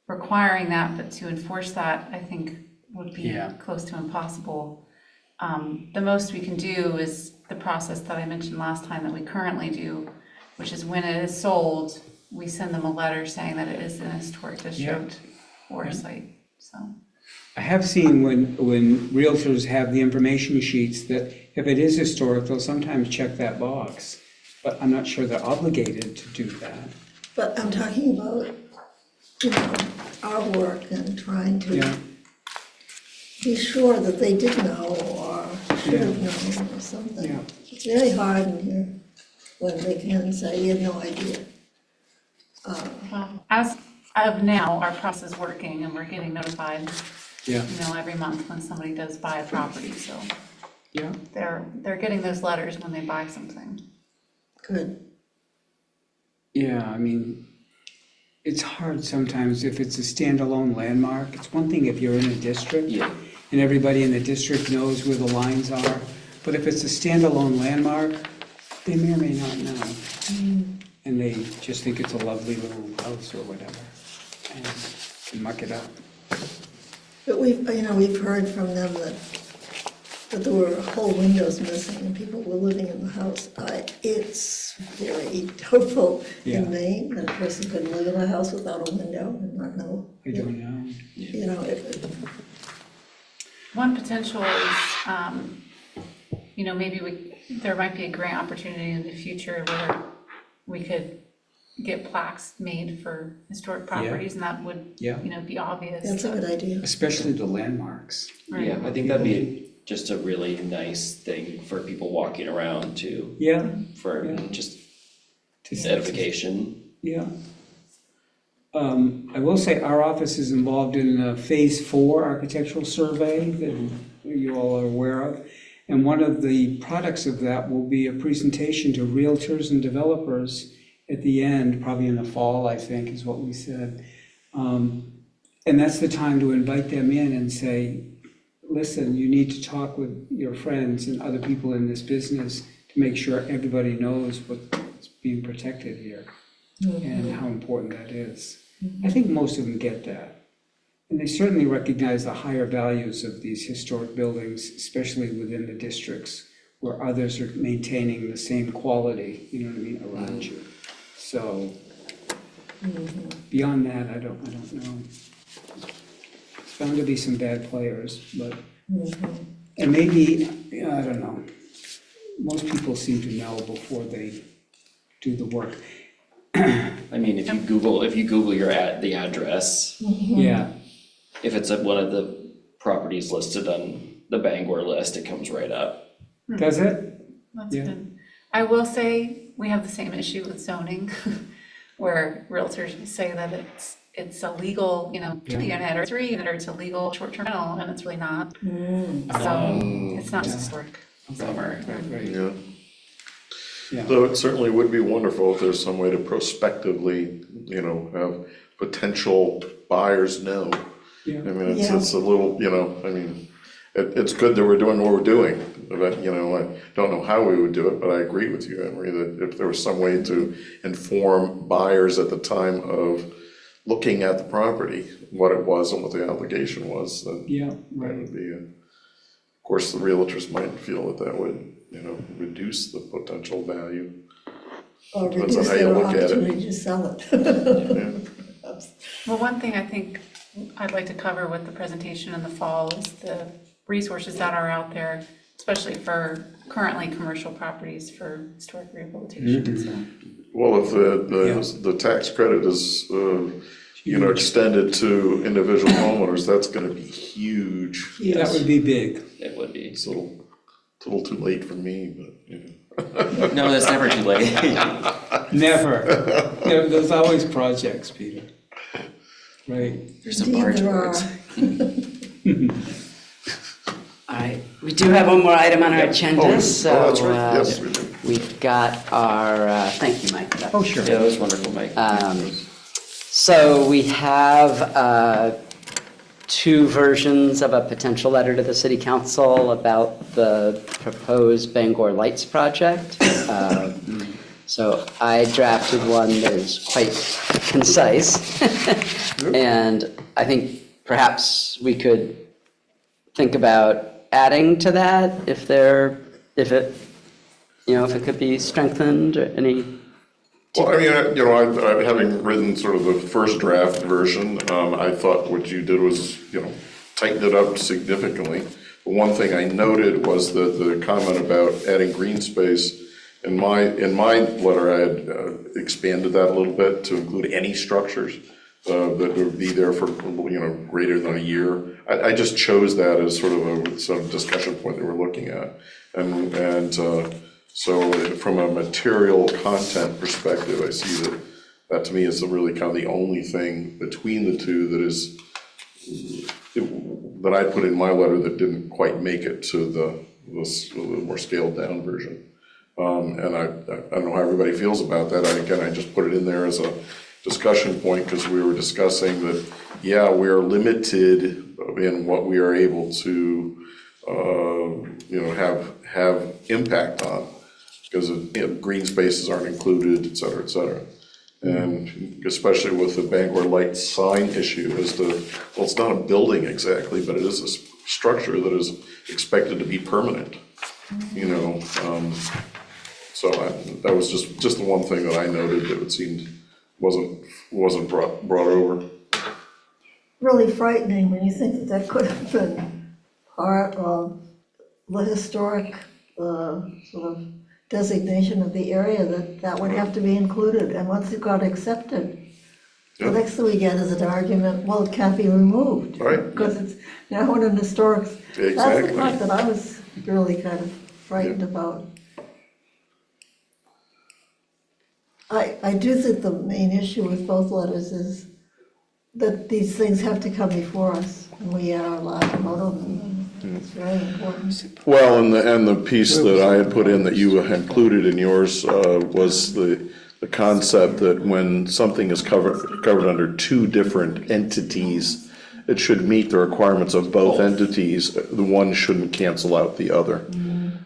requiring that, but to enforce that, I think would be Yeah. close to impossible. The most we can do is the process that I mentioned last time that we currently do, which is when it is sold, we send them a letter saying that it is an historic district or a site, so. I have seen when realtors have the information sheets that if it is historic, they'll sometimes check that box. But I'm not sure they're obligated to do that. But I'm talking about, our work and trying Yeah. to be sure that they did know or should have known or something. Yeah. It's very hard in here when they come in and say, we had no idea. Well, as of now, our process is working and we're getting notified, Yeah. every month when somebody does buy a property, so Yeah. they're getting those letters when they buy something. Good. Yeah, I mean, it's hard sometimes if it's a standalone landmark. It's one thing if you're in a district. Yeah. And everybody in the district knows where the lines are. But if it's a standalone landmark, they may or may not know. And they just think it's a lovely little house or whatever, and muck it up. But we've heard from them that there were whole windows missing and people were living in the house. It's very doubtful Yeah. in Maine that a person could live in a house without a window and not know. I don't know. One potential is, maybe there might be a grant opportunity in the future where we could get plaques made for historic properties, and that would, Yeah. be obvious. That's a good idea. Especially the landmarks. Right. Yeah, I think that'd be just a really nice thing for people walking around to, Yeah. for Yeah. just to see- edification. Yeah. I will say our office is involved in a Phase 4 architectural survey that you all are aware of. And one of the products of that will be a presentation to realtors and developers at the end, probably in the fall, I think, is what we said. And that's the time to invite them in and say, listen, you need to talk with your friends and other people in this business to make sure everybody knows what's being protected here and how important that is. I think most of them get that. And they certainly recognize the higher values of these historic buildings, especially within the districts where others are maintaining the same quality, around you. So beyond that, I don't know. It's bound to be some bad players, but, and maybe, I don't know. Most people seem to know before they do the work. I mean, if you Google the address, Yeah, if it's at one of the properties listed on the Bangor list, it comes right up. does it? That's Yeah. good. I will say, we have the same issue with zoning, where realtors say that it's a legal, you know, 2 unit or 3 unit, or it's a legal short-term rental, and it's really not. So it's not historic. Bummer. Yeah. Yeah. Though it certainly would be wonderful if there's some way to prospectively, have potential buyers know. Yeah. I mean, Yeah. it's a little, I mean, it's good that we're doing what we're doing. But, I don't know how we would do it, but I agree with you, Emery, that if there was some way to inform buyers at the time of looking at the property, what it was and what the obligation was, then Yeah, that right. would be, of course, the realtors might feel that would, reduce the potential value. Or Depends on reduce how you their look at it. opportunity to sell it. Yeah. Well, one thing I think I'd like to cover with the presentation in the fall is the resources that are out there, especially for currently commercial properties for historic rehabilitation, so. Well, if the tax credit is, extended to individual homeowners, that's gonna be huge. That would be big. It would be. It's a little too late for me, but, No, that's never too late. Never. There's always projects, Peter. Right. There's some Indeed large there are. words. All right, we do have one more item on our agenda, so. that's right, yes, we do. We've got our, thank you, Mike. Oh, sure. Yeah, that was wonderful, Mike. So we have 2 versions of a potential letter to the city council about the proposed Bangor Lights project. So I drafted one that is quite concise. And I think perhaps we could think about adding to that if it could be strengthened or any. Well, I mean, I having written sort of the first draft version, I thought what you did was, tighten it up significantly. But one thing I noted was that the comment about adding green space, in my letter, I had expanded that a little bit to include any structures that would be there for, greater than a year. I just chose that as sort of discussion point that we're looking at. And so from a material content perspective, I see that to me is really kind of the only thing between the two that I put in my letter that didn't quite make it to the more scaled down version. And I don't know how everybody feels about that. I just put it in there as a discussion point because we were discussing that, yeah, we are limited in what we are able to, have impact on. Because green spaces aren't included, et cetera, et cetera. And especially with the Bangor Lights sign issue it's not a building exactly, but it is a structure that is expected to be permanent, So that was just the one thing that I noted that it seemed wasn't brought over. Really frightening when you think that could have been part of the historic sort of designation of the area, that would have to be included, and once it got accepted, the next thing we get is an argument, well, it can't be removed. Right. Because it's now in an historic, that's the Exactly. part that I was really kind of frightened about. I do think the main issue with both letters is that these things have to come before us, and we are allowed to vote on them. It's very important. Well, and the piece that I had put in that you included in yours was the concept that when something is covered under 2 different entities, it should meet the requirements of both entities. The one shouldn't cancel out the other.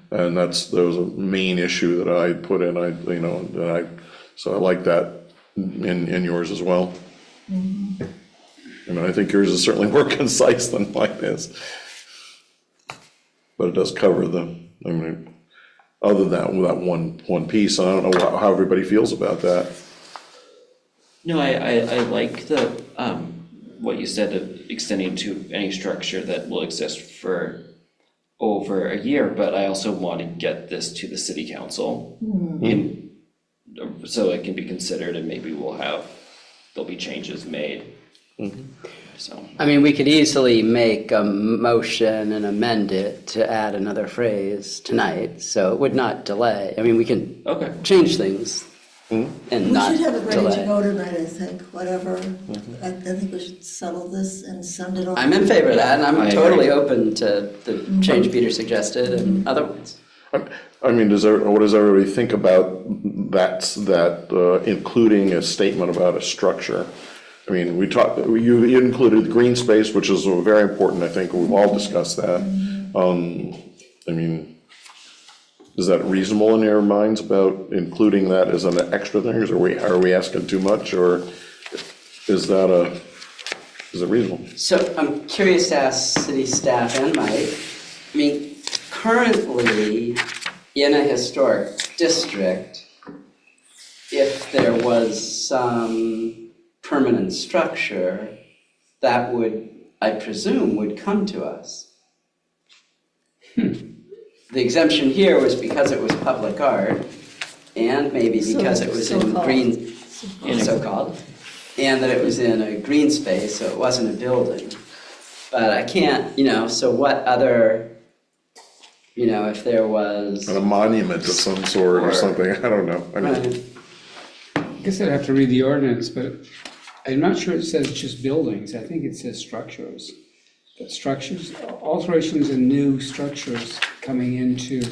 And there was a main issue that I put in, so I like that in yours as well. I think yours is certainly more concise than mine is. But it does cover other than that one piece, and I don't know how everybody feels about that. No, I like the, what you said of extending to any structure that will exist for over a year, but I also want to get this to the city council. So it can be considered and maybe there'll be changes made. So. I mean, we could easily make a motion and amend it to add another phrase tonight, so it would not delay. I mean, we can Okay. change things and We not should have it ready to delay. go tonight, I think, whatever. I think we should settle this and send it off. I'm in favor of that, and I I'm agree. totally open to the change Peter suggested and other ones. I mean, what does everybody think about that, including a statement about a structure? I mean, you included the green space, which is very important, I think we've all discussed that. I mean, is that reasonable in your minds about including that as an extra thing, or are we asking too much, or is it reasonable? So I'm curious to ask city staff and Mike, I mean, currently in a historic district, if there was some permanent structure, that would, I presume, would come to us. The exemption here was because it was public art, and maybe because it was in So-called. green, so-called, and that it was in a green space, so it wasn't a building. But I can't, so what other, if there was. A monument of some sort or something, I don't know. I mean, Right. I guess I'd have to read the ordinance, but I'm not sure it says just buildings. I think it says structures. But structures, alterations and new structures coming into,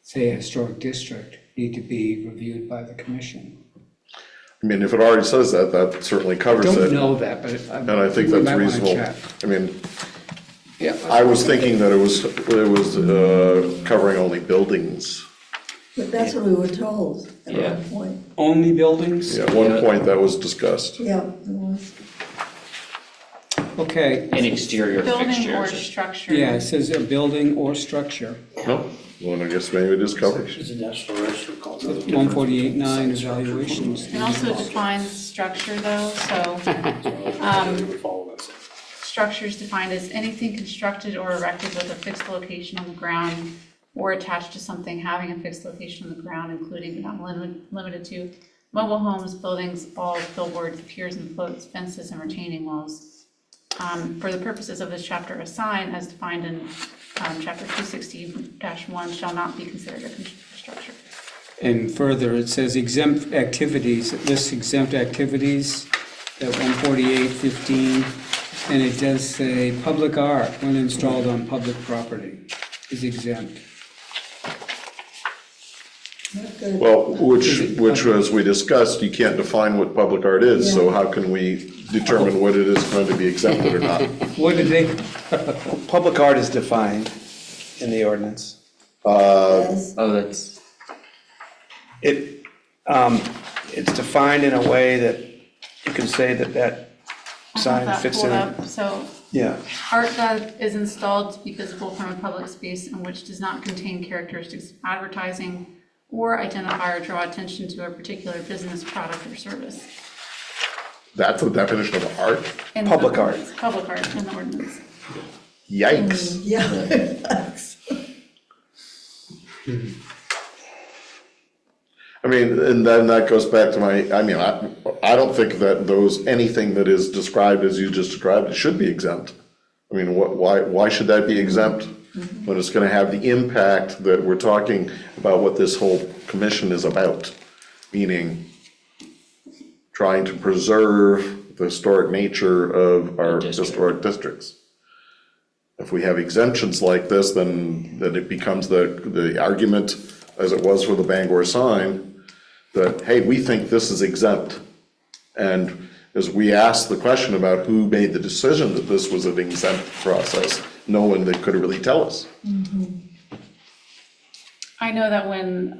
say, a historic district need to be reviewed by the commission. I mean, if it already says that, that certainly I covers don't it. know that, but And I think we that's might wanna reasonable. check. I mean, Yeah. I was thinking that it was covering only buildings. But that's what we were told at Yeah. one point. Only buildings? Yeah, at one point that was discussed. Yeah, it was. Okay, And exterior Building or fixtures. structure. yeah, it says a building or structure. No? Well, I guess maybe it is covered. 148.9 evaluations. It also defines structure though, so, structure is defined as anything constructed or erected with a fixed location on the ground or attached to something having a fixed location on the ground, including but not limited to mobile homes, buildings, walls, billboards, piers and floats, fences, and retaining walls. For the purposes of this chapter, a sign as defined in chapter 260-1 shall not be considered a structure. And further, it says exempt activities, it lists exempt activities at 148.15, and it does say public art when installed on public property is exempt. Not good. Well, which as we discussed, you can't define what public art is, so how can we determine what it is going to be exempted or not? What did they, Public art is defined in the ordinance. Yes. Oh, that's, It's defined in a way that you can say that I have sign that fits pulled in. up. So Yeah, art that is installed to be visible from a public space and which does not contain characteristics of advertising or identify or draw attention to a particular business, product, or service. That's the definition of art? In the Public art. ordinance. Public art in the ordinance. Yikes. Yeah. I mean, and then that goes back to I don't think that anything that is described as you just described, it should be exempt. I mean, why should that be exempt? When it's gonna have the impact that we're talking about what this whole commission is about, meaning trying to preserve the historic nature of our District. historic districts. If we have exemptions like this, then it becomes the argument, as it was for the Bangor sign, that, hey, we think this is exempt. And as we asked the question about who made the decision that this was an exempt process, no one that could really tell us. I know that when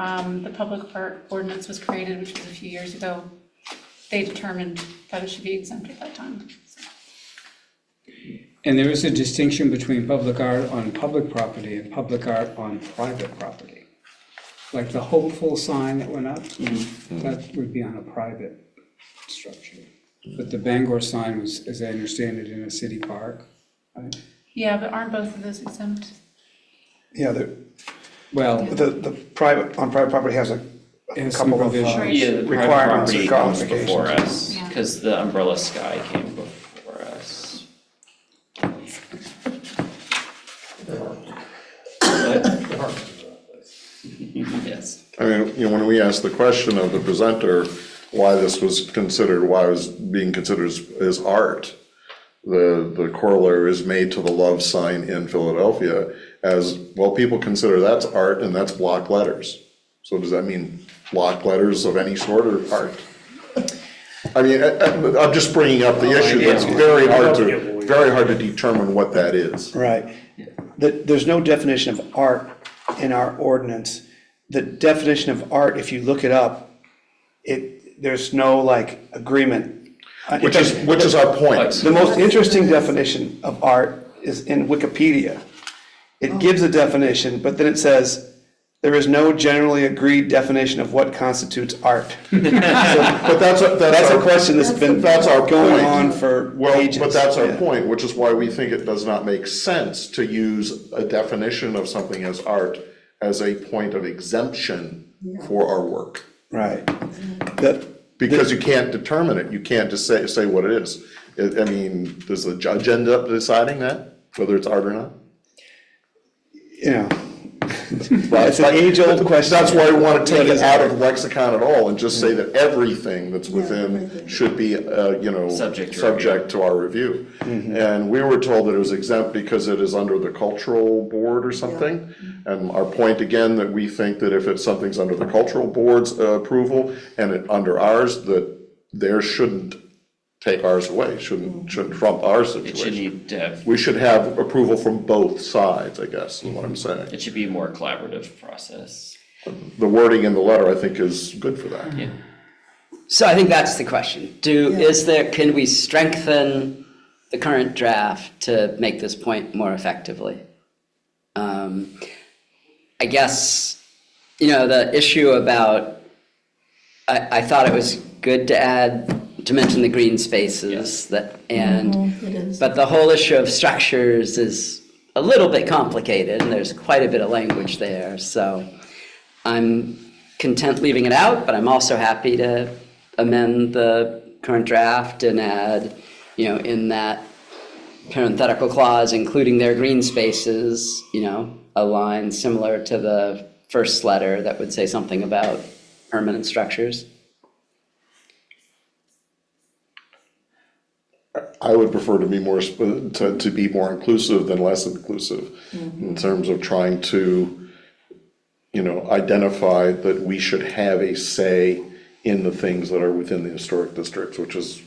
the public art ordinance was created, which was a few years ago, they determined that it should be exempt at that time. and there is a distinction between public art on public property and public art on private property. Like the hopeful sign that went up, that would be on a private structure. But the Bangor sign was, as I understand it, in a city park, right? Yeah, but aren't both of those exempt? yeah, Well, the private, on private property has a it has some couple of provisions. Right. yeah, the private requirements property and comes before qualifications. us, Yeah. because the umbrella sky came before us. What? Yes. I mean, you know, when we asked the question of the presenter, why this was considered, why it was being considered as art, the corollary is made to the love sign in Philadelphia as, well, people consider that's art and that's block letters. So does that mean block letters of any sort are art? I mean, I'm just bringing up the issue, it's very hard to determine what that is. Right. There's no definition of art in our ordinance. The definition of art, if you look it up, there's no like agreement. Which is our point. The most interesting definition of art is in Wikipedia. It gives a definition, but then it says, there is no generally agreed definition of what constitutes art. But that's That's a our, question that's been that's our going point. on for ages. But that's our Yeah. point, which is why we think it does not make sense to use a definition of something as art as a point of exemption for our work. Right. Because you can't determine it, you can't just say what it is. I mean, does the judge end up deciding that, whether it's art or not? You know, it's an age-old question. That's why we want to take it out of the lexicon at all and just say that everything that's within should be, Subject to subject to our review. And we were told that it was exempt because it is under the cultural board or something. And our point again, that we think that if something's under the cultural board's approval and under ours, that theirs shouldn't take ours away, shouldn't trump our It should situation. need to have, We should have approval from both sides, I guess, is what I'm saying. it should be a more collaborative process. The wording in the letter, I think, is good for that. Yeah. So I think that's the question. Can we strengthen the current draft to make this point more effectively? I guess, the issue about, I thought it was good to mention the green spaces It is. but the whole issue of structures is a little bit complicated and there's quite a bit of language there. So I'm content leaving it out, but I'm also happy to amend the current draft and add, in that parenthetical clause, including their green spaces, a line similar to the first letter that would say something about permanent structures. I would prefer to be to be more inclusive than less inclusive in terms of trying to, identify that we should have a say in the things that are within the historic districts, which is,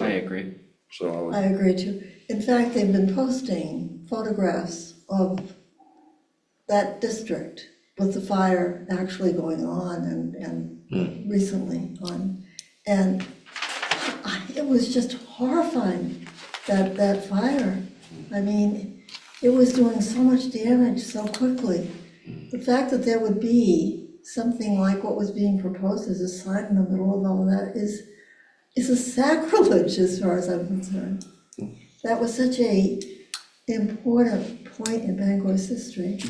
I agree. so I would. I agree too. In fact, they've been posting photographs of that district with the fire actually going on and recently on. And it was just horrifying, that fire. I mean, it was doing so much damage so quickly. The fact that there would be something like what was being proposed as a sign in the middle of all that is a sacrilege as far as I'm concerned. That was such a important point in Bangor's history.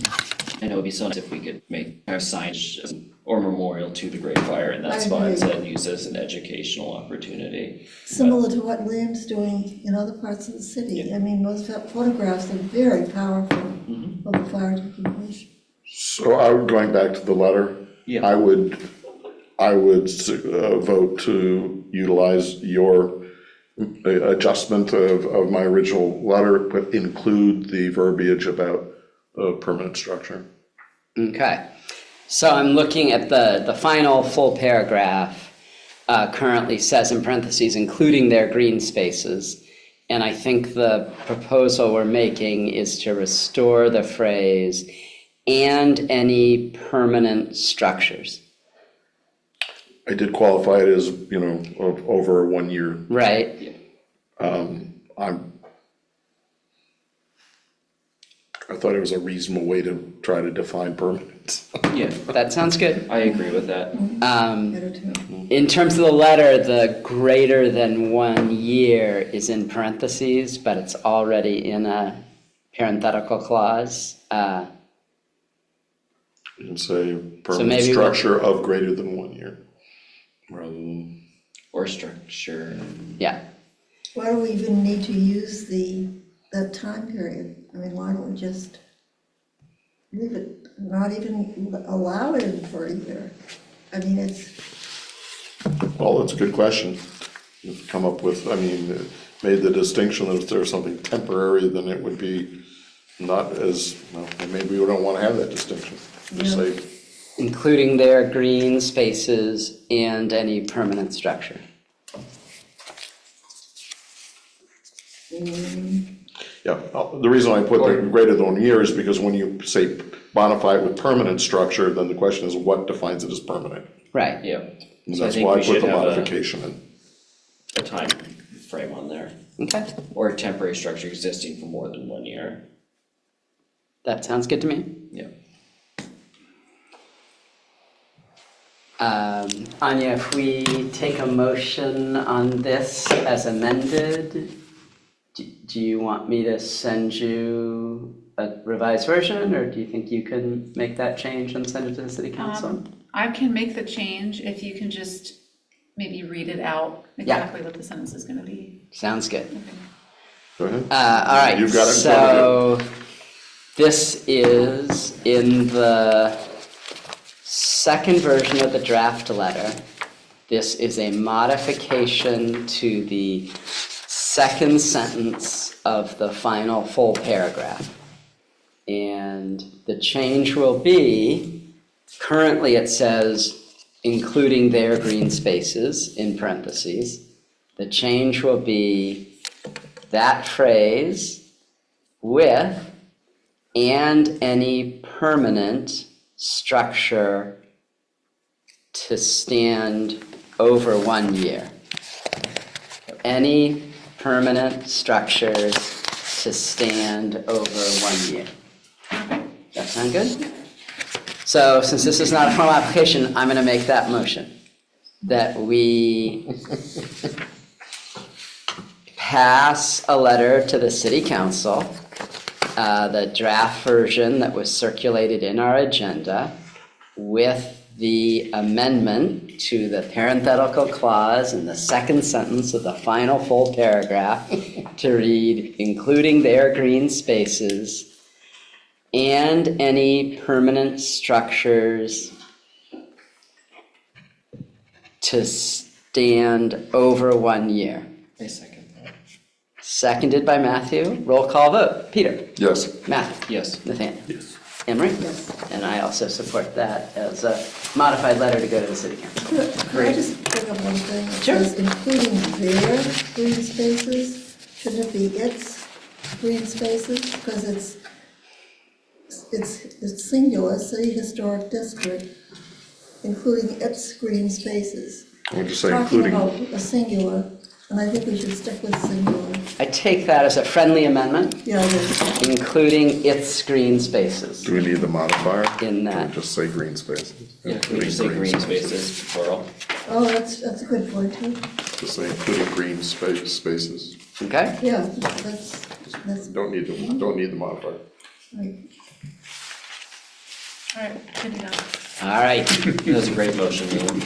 I know it'd be so nice if we could make our signage or memorial to the Great Fire in I that spot agree. instead of use as an educational opportunity. Similar to what Liam's doing in other parts of the city. I mean, those photographs are very powerful of the fire taking place. So going back to the letter. Yeah. I would vote to utilize your adjustment of my original letter, but include the verbiage about a permanent structure. Okay, so I'm looking at the final full paragraph, currently says in parentheses, including their green spaces. And I think the proposal we're making is to restore the phrase, and any permanent structures. I did qualify it as, of over 1 year. Right, I thought it was a reasonable way to try to define permanent. Yeah, that sounds good. I agree with that. Better too. In terms of the letter, the greater than 1 year is in parentheses, but it's already in a parenthetical clause. You can say maybe permanent we'll- structure of greater than 1 year. Rather than, Or structure. Yeah, Why do we even need to use that time period? I mean, why don't we just, leave it, not even allow it in for a year? I mean, it's, Well, that's a good question. You've come up with, I mean, made the distinction that if there's something temporary, then it would be not as, well, maybe we don't wanna have that distinction. Just Yeah. say, Including their green spaces and any permanent structure. yeah, the reason I put the greater than 1 year is because when you say bonify it with permanent structure, then the question is what defines it as permanent? Right. Yeah. And So I that's think why I we put should the have modification in. a time frame on there, Okay, or a temporary structure existing for more than 1 year. that sounds good to me. Yeah. Anya, if we take a motion on this as amended, do you want me to send you a revised version, or do you think you can make that change and send it to the city council? I can make the change if you can just maybe read it out exactly what the sentence is gonna be. Sounds good. Go ahead. All right, You've got it in front of so this is in the second version of the draft letter. This is a modification to the second sentence of the final full paragraph. And the change will be, currently it says, including their green spaces, in parentheses. The change will be that phrase with and any permanent structure to stand over 1 year. Any permanent structures to stand over 1 year. That sound good? So since this is not a formal application, I'm gonna make that motion. That we pass a letter to the city council, the draft version that was circulated in our agenda, with the amendment to the parenthetical clause in the second sentence of the final full paragraph to read, including their green spaces and any permanent structures to stand over 1 year. Wait a second. Seconded by Matthew. Roll call vote. Peter? Yes. Matthew? Yes. Nathaniel? Yes. Emery? yes. And I also support that as a modified letter to go to the city council. Can I just bring up one thing? It Sure. says including their green spaces, shouldn't it be its green spaces? Because it's singular, city historic district, including its green spaces. I would just say Talking including, about a singular, and I think we should stick with singular. I take that as a friendly amendment, Yeah, it is. including its green spaces do we need the modifier? in Or that. just say green spaces? Yeah, can we just say green spaces, plural? Oh, that's a good point, too. Just say including green spaces. Okay? Yeah, that's Don't need the modifier. right. All right, good to go. All right. That was a great motion, Leland.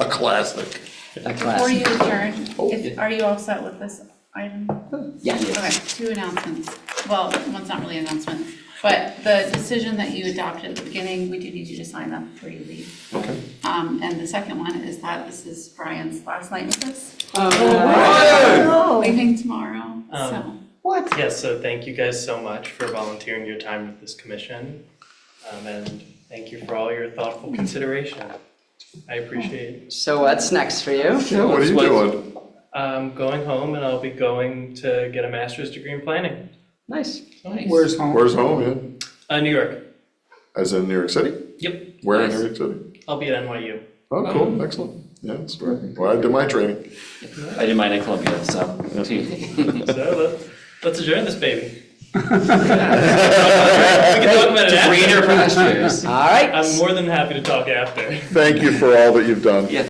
A classic. A Before you class. adjourn, are you all set with this item? Yeah. Okay, 2 announcements. Well, one's not really an announcement, but the decision that you adopted at the beginning, we do need you to sign that before you leave. Okay. And the second one is that this is Brian's last night with us, Oh, leaving tomorrow, so. Yes, so thank you guys so much for volunteering your time with this commission. And thank you for all your thoughtful consideration. I appreciate it. So what's next for you? Yeah, what are you doing? I'm going home and I'll be going to get a master's degree in planning. Nice. Where's home? Where's home, yeah? New York. As in New York City? Yep. Where in Nice. New York City? I'll be at NYU. Oh, cool, excellent. Yeah, that's great. Well, I did my training. I did mine at Columbia, so. So let's adjourn this baby. We can talk about it To after. greener pastures. All right. I'm more than happy to talk after. Thank you for all that you've done. Yeah,